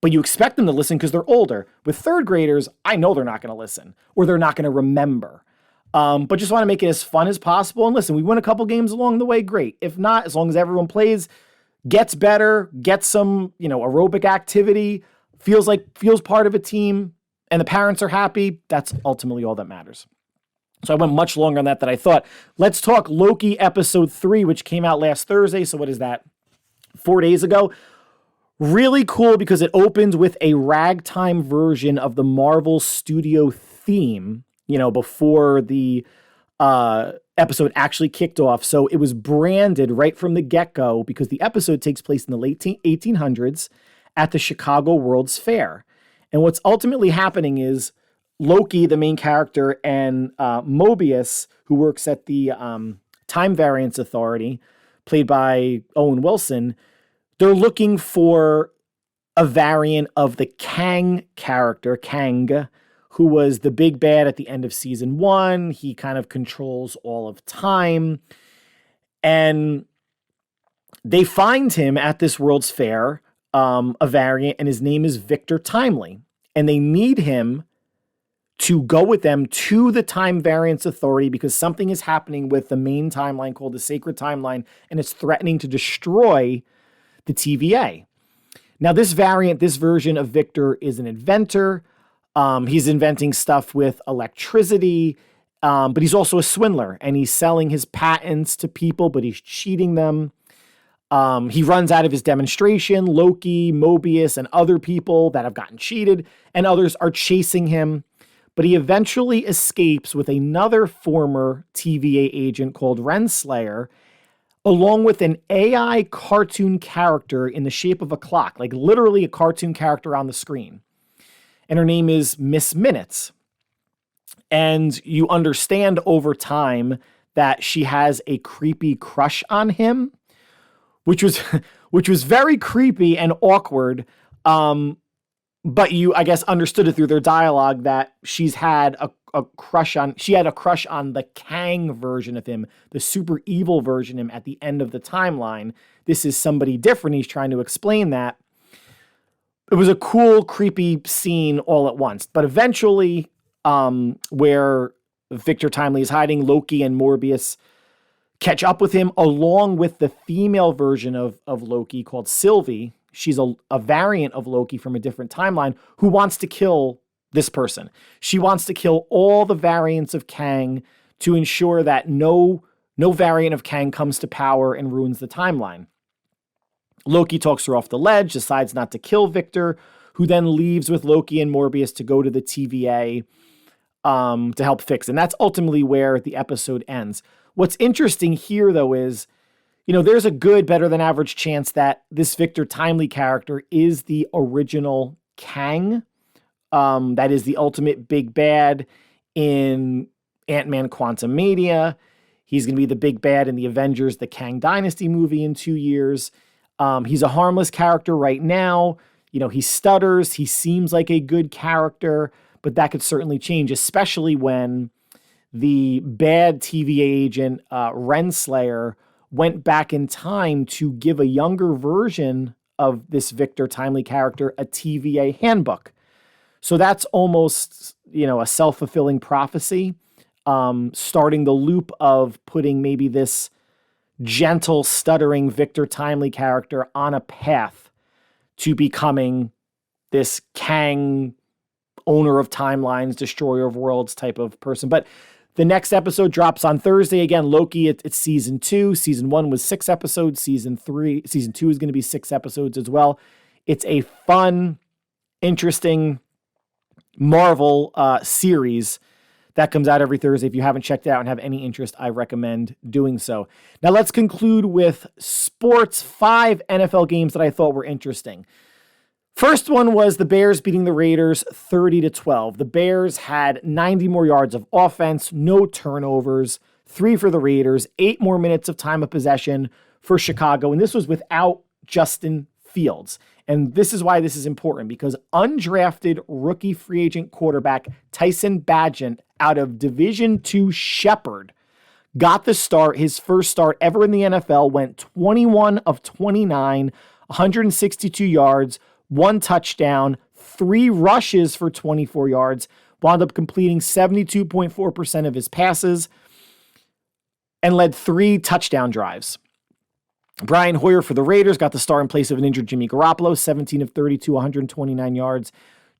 but you expect them to listen because they're older. With 3rd graders, I know they're not going to listen or they're not going to remember. But just want to make it as fun as possible. And listen, we win a couple games along the way, great. If not, as long as everyone plays, gets better, gets some, aerobic activity, feels part of a team, and the parents are happy, that's ultimately all that matters. So I went much longer on that than I thought. Let's talk Loki episode 3, which came out last Thursday. So what is that? 4 days ago. Really cool because it opens with a ragtime version of the Marvel Studio theme, before the episode actually kicked off. So it was branded right from the get-go because the episode takes place in the late 1800s at the Chicago World's Fair. And what's ultimately happening is Loki, the main character, and Mobius, who works at the Time Variance Authority, played by Owen Wilson, they're looking for a variant of the Kang character, Kang, who was the big bad at the end of season 1. He kind of controls all of time. And they find him at this World's Fair, a variant, and his name is Victor Timely. And they need him to go with them to the Time Variance Authority because something is happening with the main timeline called the Sacred Timeline, and it's threatening to destroy the TVA. Now, this version of Victor is an inventor. He's inventing stuff with electricity, but he's also a swindler, and he's selling his patents to people, but he's cheating them. He runs out of his demonstration. Loki, Mobius, and other people that have gotten cheated, and others are chasing him. But he eventually escapes with another former TVA agent called Renslayer, along with an AI cartoon character in the shape of a clock, like literally a cartoon character on the screen. And her name is Miss Minutes. And you understand over time that she has a creepy crush on him, which was very creepy and awkward. But you, I guess, understood it through their dialogue that she had a crush on the Kang version of him, the super evil version of him at the end of the timeline. This is somebody different. He's trying to explain that. It was a cool, creepy scene all at once. But eventually, where Victor Timely is hiding, Loki and Morbius catch up with him, along with the female version of Loki called Sylvie. She's a variant of Loki from a different timeline who wants to kill this person. She wants to kill all the variants of Kang to ensure that no variant of Kang comes to power and ruins the timeline. Loki talks her off the ledge, decides not to kill Victor, who then leaves with Loki and Morbius to go to the TVA to help fix. And that's ultimately where the episode ends. What's interesting here, though, is, there's a good, better than average chance that this Victor Timely character is the original Kang. That is the ultimate big bad in Ant-Man Quantumania. He's going to be the big bad in the Avengers, the Kang Dynasty movie in 2 years. He's a harmless character right now. He stutters. He seems like a good character, but that could certainly change, especially when the bad TVA agent, Renslayer, went back in time to give a younger version of this Victor Timely character a TVA handbook. So that's almost, a self-fulfilling prophecy, starting the loop of putting maybe this gentle, stuttering Victor Timely character on a path to becoming this Kang owner of timelines, destroyer of worlds type of person. But The next episode drops on Thursday. Again, Loki, it's season 2. Season 1 was 6 episodes. Season 2 is going to be 6 episodes as well. It's a fun, interesting Marvel series that comes out every Thursday. If you haven't checked it out and have any interest, I recommend doing so. Now let's conclude with sports. 5 NFL games that I thought were interesting. First one was the Bears beating the Raiders 30-12. The Bears had 90 more yards of offense, no turnovers, 3 for the Raiders, 8 more minutes of time of possession for Chicago. And this was without Justin Fields. And this is why this is important, because undrafted rookie free agent quarterback Tyson Bagent out of Division II Shepherd got the start, his first start ever in the NFL, went 21 of 29, 162 yards, 1 touchdown, 3 rushes for 24 yards, wound up completing 72.4% of his passes, and led 3 touchdown drives. Brian Hoyer for the Raiders got the start in place of an injured Jimmy Garoppolo, 17 of 32, 129 yards,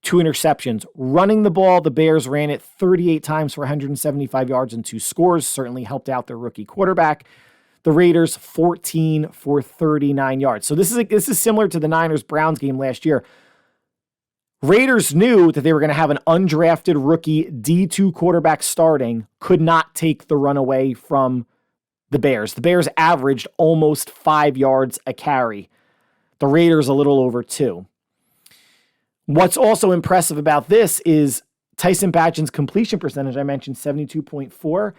2 interceptions. Running the ball, the Bears ran it 38 times for 175 yards and 2 scores, certainly helped out their rookie quarterback. The Raiders 14 for 39 yards. So this is similar to the Niners-Browns game last year. Raiders knew that they were going to have an undrafted rookie D2 quarterback starting, could not take the run away from the Bears. The Bears averaged almost 5 yards a carry. The Raiders a little over 2. What's also impressive about this is Tyson Bagent's completion percentage. I mentioned 72.4.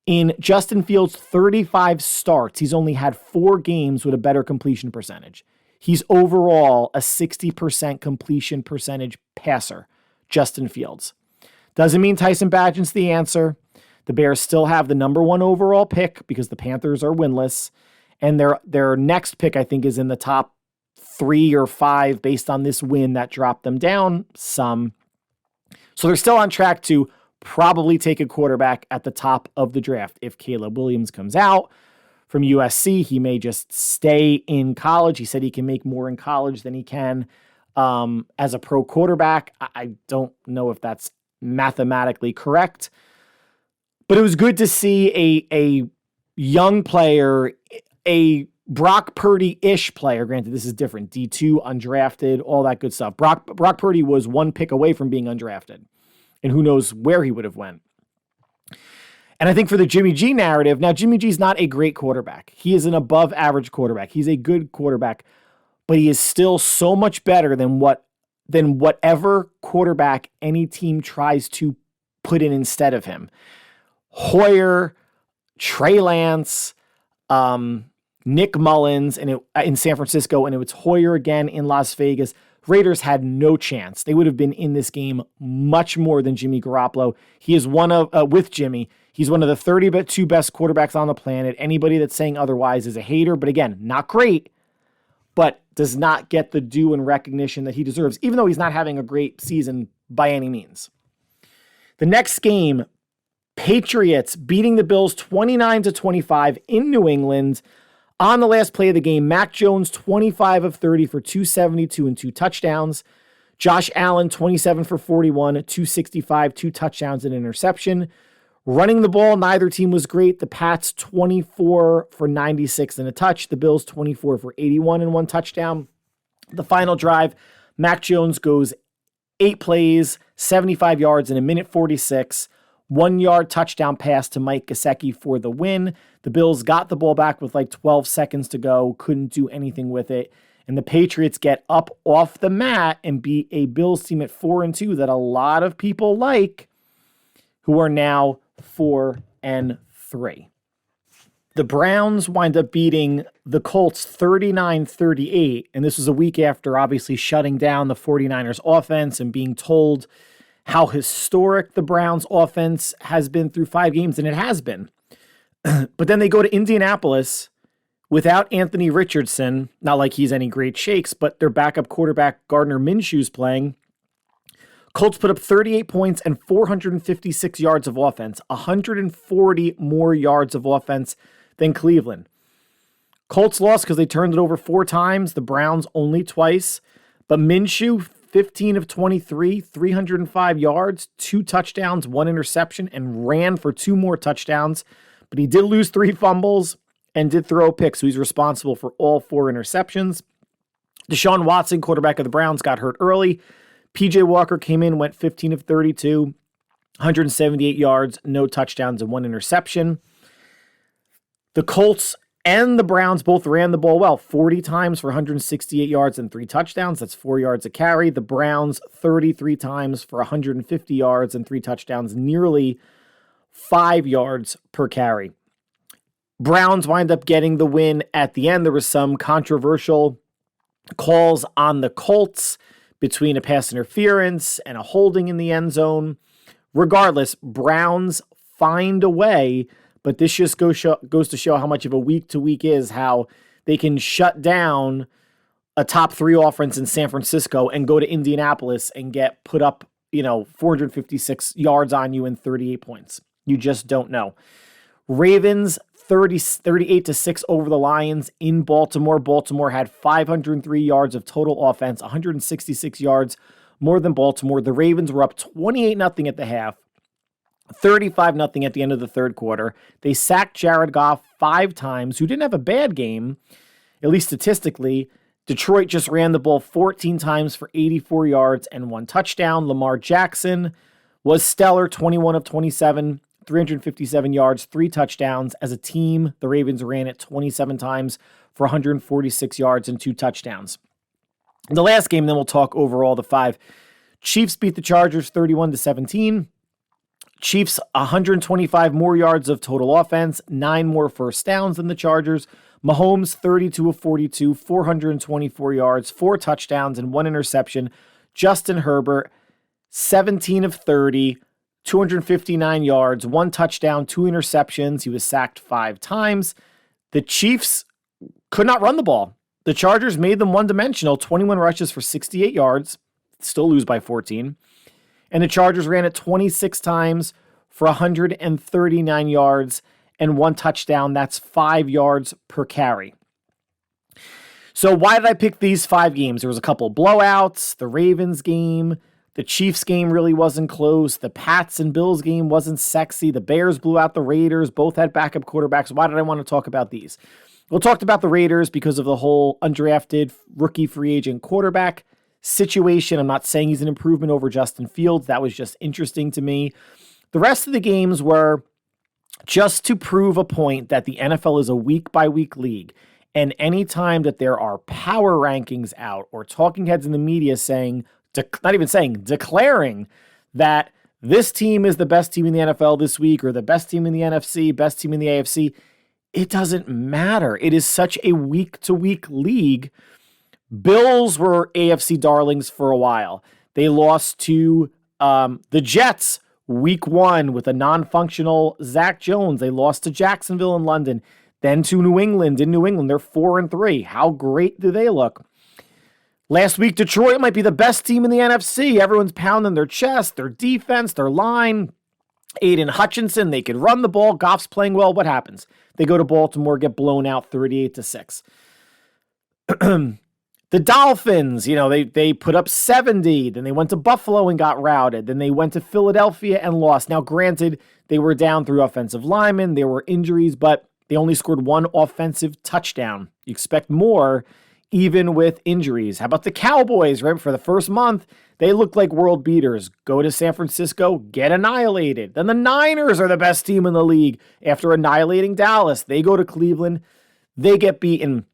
In Justin Fields' 35 starts, he's only had 4 games with a better completion percentage. He's overall a 60% completion percentage passer, Justin Fields. Doesn't mean Tyson Bagent's the answer. The Bears still have the number 1 overall pick because the Panthers are winless. And their next pick, I think, is in the top 3 or 5 based on this win that dropped them down some. So they're still on track to probably take a quarterback at the top of the draft. If Caleb Williams comes out from USC, he may just stay in college. He said he can make more in college than he can as a pro quarterback. I don't know if that's mathematically correct. But it was good to see a young player, a Brock Purdy-ish player. Granted, this is different. D2, undrafted, all that good stuff. Brock Purdy was 1 pick away from being undrafted. And who knows where he would have went. And I think for the Jimmy G narrative, now Jimmy G's not a great quarterback. He is an above average quarterback. He's a good quarterback. But he is still so much better than whatever quarterback any team tries to put in instead of him. Hoyer, Trey Lance, Nick Mullins in San Francisco, and it was Hoyer again in Las Vegas. Raiders had no chance. They would have been in this game much more than Jimmy Garoppolo. He is one of, with Jimmy, he's one of the 32 best quarterbacks on the planet. Anybody that's saying otherwise is a hater, but again, not great, but does not get the due and recognition that he deserves, even though he's not having a great season by any means. The next game, Patriots beating the Bills 29-25 in New England. On the last play of the game, Mac Jones 25 of 30 for 272 and 2 touchdowns. Josh Allen 27 for 41, 265, 2 touchdowns and interception. Running the ball, neither team was great. The Pats 24 for 96 and a touch. The Bills 24 for 81 and 1 touchdown. The final drive, Mac Jones goes 8 plays, 75 yards in a minute 46. 1-yard touchdown pass to Mike Gesicki for the win. The Bills got the ball back with like 12 seconds to go, couldn't do anything with it. And the Patriots get up off the mat and beat a Bills team at 4-2 that a lot of people like, who are now 4-3. The Browns wind up beating the Colts 39-38. And this was a week after obviously shutting down the 49ers offense and being told how historic the Browns offense has been through 5 games, and it has been. But then they go to Indianapolis without Anthony Richardson, not like he's any great shakes, but their backup quarterback Gardner Minshew's playing. Colts put up 38 points and 456 yards of offense, 140 more yards of offense than Cleveland. Colts lost because they turned it over 4 times, the Browns only twice. But Minshew 15 of 23, 305 yards, 2 touchdowns, 1 interception, and ran for 2 more touchdowns. But he did lose 3 fumbles and did throw a pick, so he's responsible for all 4 interceptions. Deshaun Watson, quarterback of the Browns, got hurt early. PJ Walker came in, went 15 of 32, 178 yards, no touchdowns, and 1 interception. The Colts and the Browns both ran the ball well, 40 times for 168 yards and 3 touchdowns. That's 4 yards a carry. The Browns 33 times for 150 yards and 3 touchdowns, nearly 5 yards per carry. Browns wind up getting the win at the end. There was some controversial calls on the Colts between a pass interference and a holding in the end zone. Regardless, Browns find a way, but this just goes to show how much of a week-to-week is, how they can shut down a top 3 offense in San Francisco and go to Indianapolis and get put up, 456 yards on you and 38 points. You just don't know. Ravens 38-6 over the Lions in Baltimore. Baltimore had 503 yards of total offense, 166 yards more than Baltimore. The Ravens were up 28-0 at the half, 35-0 at the end of the third quarter. They sacked Jared Goff 5 times, who didn't have a bad game, at least statistically. Detroit just ran the ball 14 times for 84 yards and 1 touchdown. Lamar Jackson was stellar, 21 of 27, 357 yards, 3 touchdowns. As a team, the Ravens ran it 27 times for 146 yards and 2 touchdowns. In the last game, then we'll talk overall the 5. Chiefs beat the Chargers 31-17. Chiefs 125 more yards of total offense, 9 more first downs than the Chargers. Mahomes 32 of 42, 424 yards, 4 touchdowns, and 1 interception. Justin Herbert 17 of 30, 259 yards, 1 touchdown, 2 interceptions. He was sacked 5 times. The Chiefs could not run the ball. The Chargers made them one-dimensional, 21 rushes for 68 yards, still lose by 14. And the Chargers ran it 26 times for 139 yards and 1 touchdown. That's 5 yards per carry. So why did I pick these 5 games? There was a couple blowouts, the Ravens game, the Chiefs game really wasn't close, the Pats and Bills game wasn't sexy, the Bears blew out the Raiders, both had backup quarterbacks. Why did I want to talk about these? We'll talk about the Raiders because of the whole undrafted rookie free agent quarterback situation. I'm not saying he's an improvement over Justin Fields. That was just interesting to me. The rest of the games were just to prove a point that the NFL is a week-by-week league. And anytime that there are power rankings out or talking heads in the media saying, declaring that this team is the best team in the NFL this week or the best team in the NFC, best team in the AFC, it doesn't matter. It is such a week-to-week league. Bills were AFC darlings for a while. They lost to the Jets week 1 with a non-functional Zach Jones. They lost to Jacksonville in London, then to New England. In New England, they're 4-3. How great do they look? Last week, Detroit might be the best team in the NFC. Everyone's pounding their chest, their defense, their line. Aiden Hutchinson, they could run the ball. Goff's playing well. What happens? They go to Baltimore, get blown out 38-6. The Dolphins, they put up 70. Then they went to Buffalo and got routed. Then they went to Philadelphia and lost. Now, granted, they were down 3 offensive linemen. There were injuries, but they only scored 1 offensive touchdown. You expect more even with injuries. How about the Cowboys, right? For the first month, they look like world beaters. Go to San Francisco, get annihilated. Then the Niners are the best team in the league after annihilating Dallas. They go to Cleveland, they get beaten,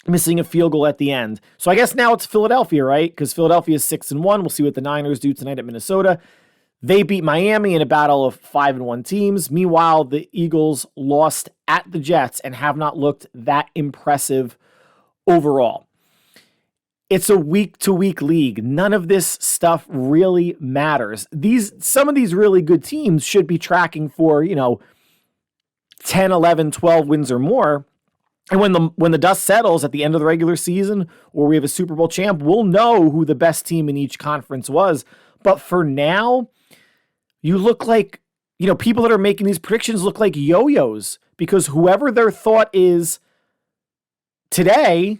missing a field goal at the end. So I guess now it's Philadelphia, right? Because Philadelphia is 6-1. We'll see what the Niners do tonight at Minnesota. They beat Miami in a battle of 5-1 teams. Meanwhile, the Eagles lost at the Jets and have not looked that impressive overall. It's a week-to-week league. None of this stuff really matters. Some of these really good teams should be tracking for, 10, 11, 12 wins or more. And when the dust settles at the end of the regular season or we have a Super Bowl champ, we'll know who the best team in each conference was. But for now, you look like, people that are making these predictions look like yo-yos because whoever their thought is today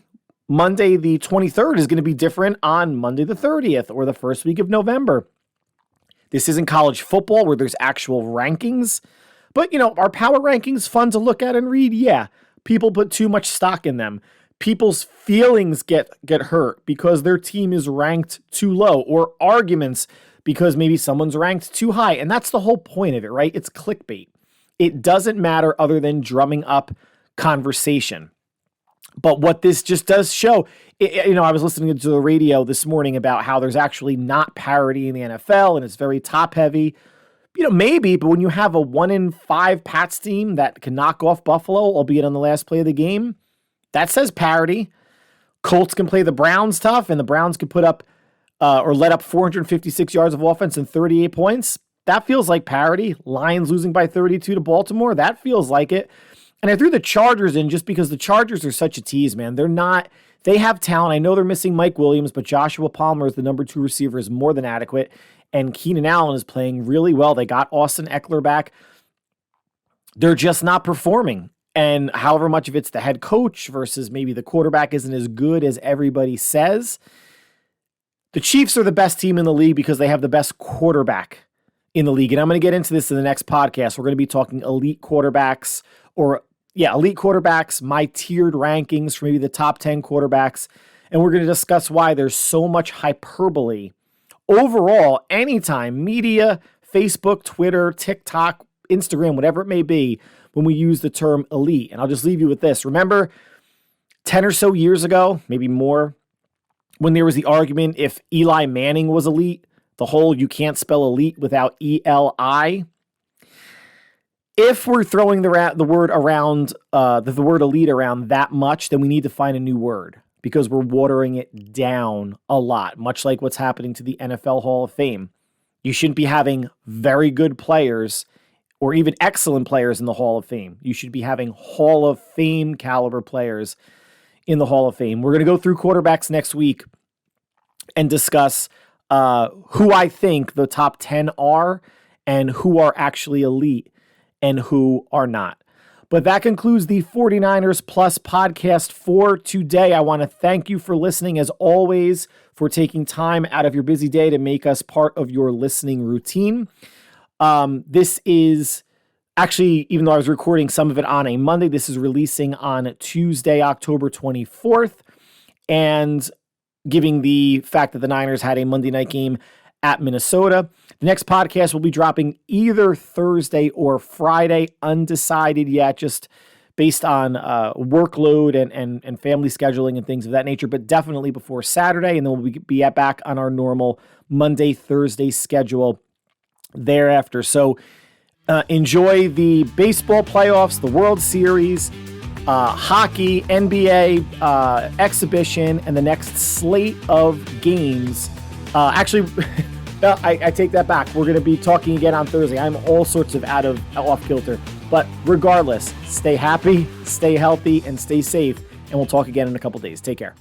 Monday the 23rd is going to be different on Monday the 30th or the first week of November. This isn't college football where there's actual rankings. But, are power rankings fun to look at and read? Yeah. People put too much stock in them. People's feelings get hurt because their team is ranked too low, or arguments because maybe someone's ranked too high. And that's the whole point of it, right? It's clickbait. It doesn't matter other than drumming up conversation. But what this just does show, I was listening to the radio this morning about how there's actually not parity in the NFL and it's very top heavy. Maybe, but when you have a 1-5 Pats team that can knock off Buffalo, albeit on the last play of the game, that says parity. Colts can play the Browns tough, and the Browns can put up or let up 456 yards of offense and 38 points. That feels like parity. Lions losing by 32 to Baltimore, that feels like it. And I threw the Chargers in just because the Chargers are such a tease, man. They have talent. I know they're missing Mike Williams, but Joshua Palmer is the number 2 receiver, is more than adequate. And Keenan Allen is playing really well. They got Austin Eckler back. They're just not performing. And however much of it's the head coach versus maybe the quarterback isn't as good as everybody says, the Chiefs are the best team in the league because they have the best quarterback in the league. And I'm going to get into this in the next podcast. We're going to be talking elite quarterbacks, my tiered rankings for maybe the top 10 quarterbacks. And we're going to discuss why there's so much hyperbole overall, anytime media, Facebook, Twitter, TikTok, Instagram, whatever it may be, when we use the term elite. And I'll just leave you with this. Remember 10 or so years ago, maybe more, when there was the argument if Eli Manning was elite, the whole you can't spell elite without E-L-I. If we're throwing the word around, the word elite around that much, then we need to find a new word because we're watering it down a lot, much like what's happening to the NFL Hall of Fame. You shouldn't be having very good players or even excellent players in the Hall of Fame. You should be having Hall of Fame caliber players in the Hall of Fame. We're going to go through quarterbacks next week and discuss who I think the top 10 are and who are actually elite and who are not. But that concludes the 49ers Plus podcast for today. I want to thank you for listening, as always, for taking time out of your busy day to make us part of your listening routine. This is actually, even though I was recording some of it on a Monday, this is releasing on Tuesday, October 24th, and giving the fact that the Niners had a Monday night game at Minnesota. The next podcast will be dropping either Thursday or Friday, undecided yet, just based on workload and family scheduling and things of that nature, but definitely before Saturday, and then we'll be back on our normal Monday, Thursday schedule thereafter. So enjoy the baseball playoffs, the World Series, hockey, NBA exhibition, and the next slate of games. Actually, I take that back. We're going to be talking again on Thursday. I'm all sorts of off kilter. But regardless, stay happy, stay healthy, and stay safe. And we'll talk again in a couple days. Take care.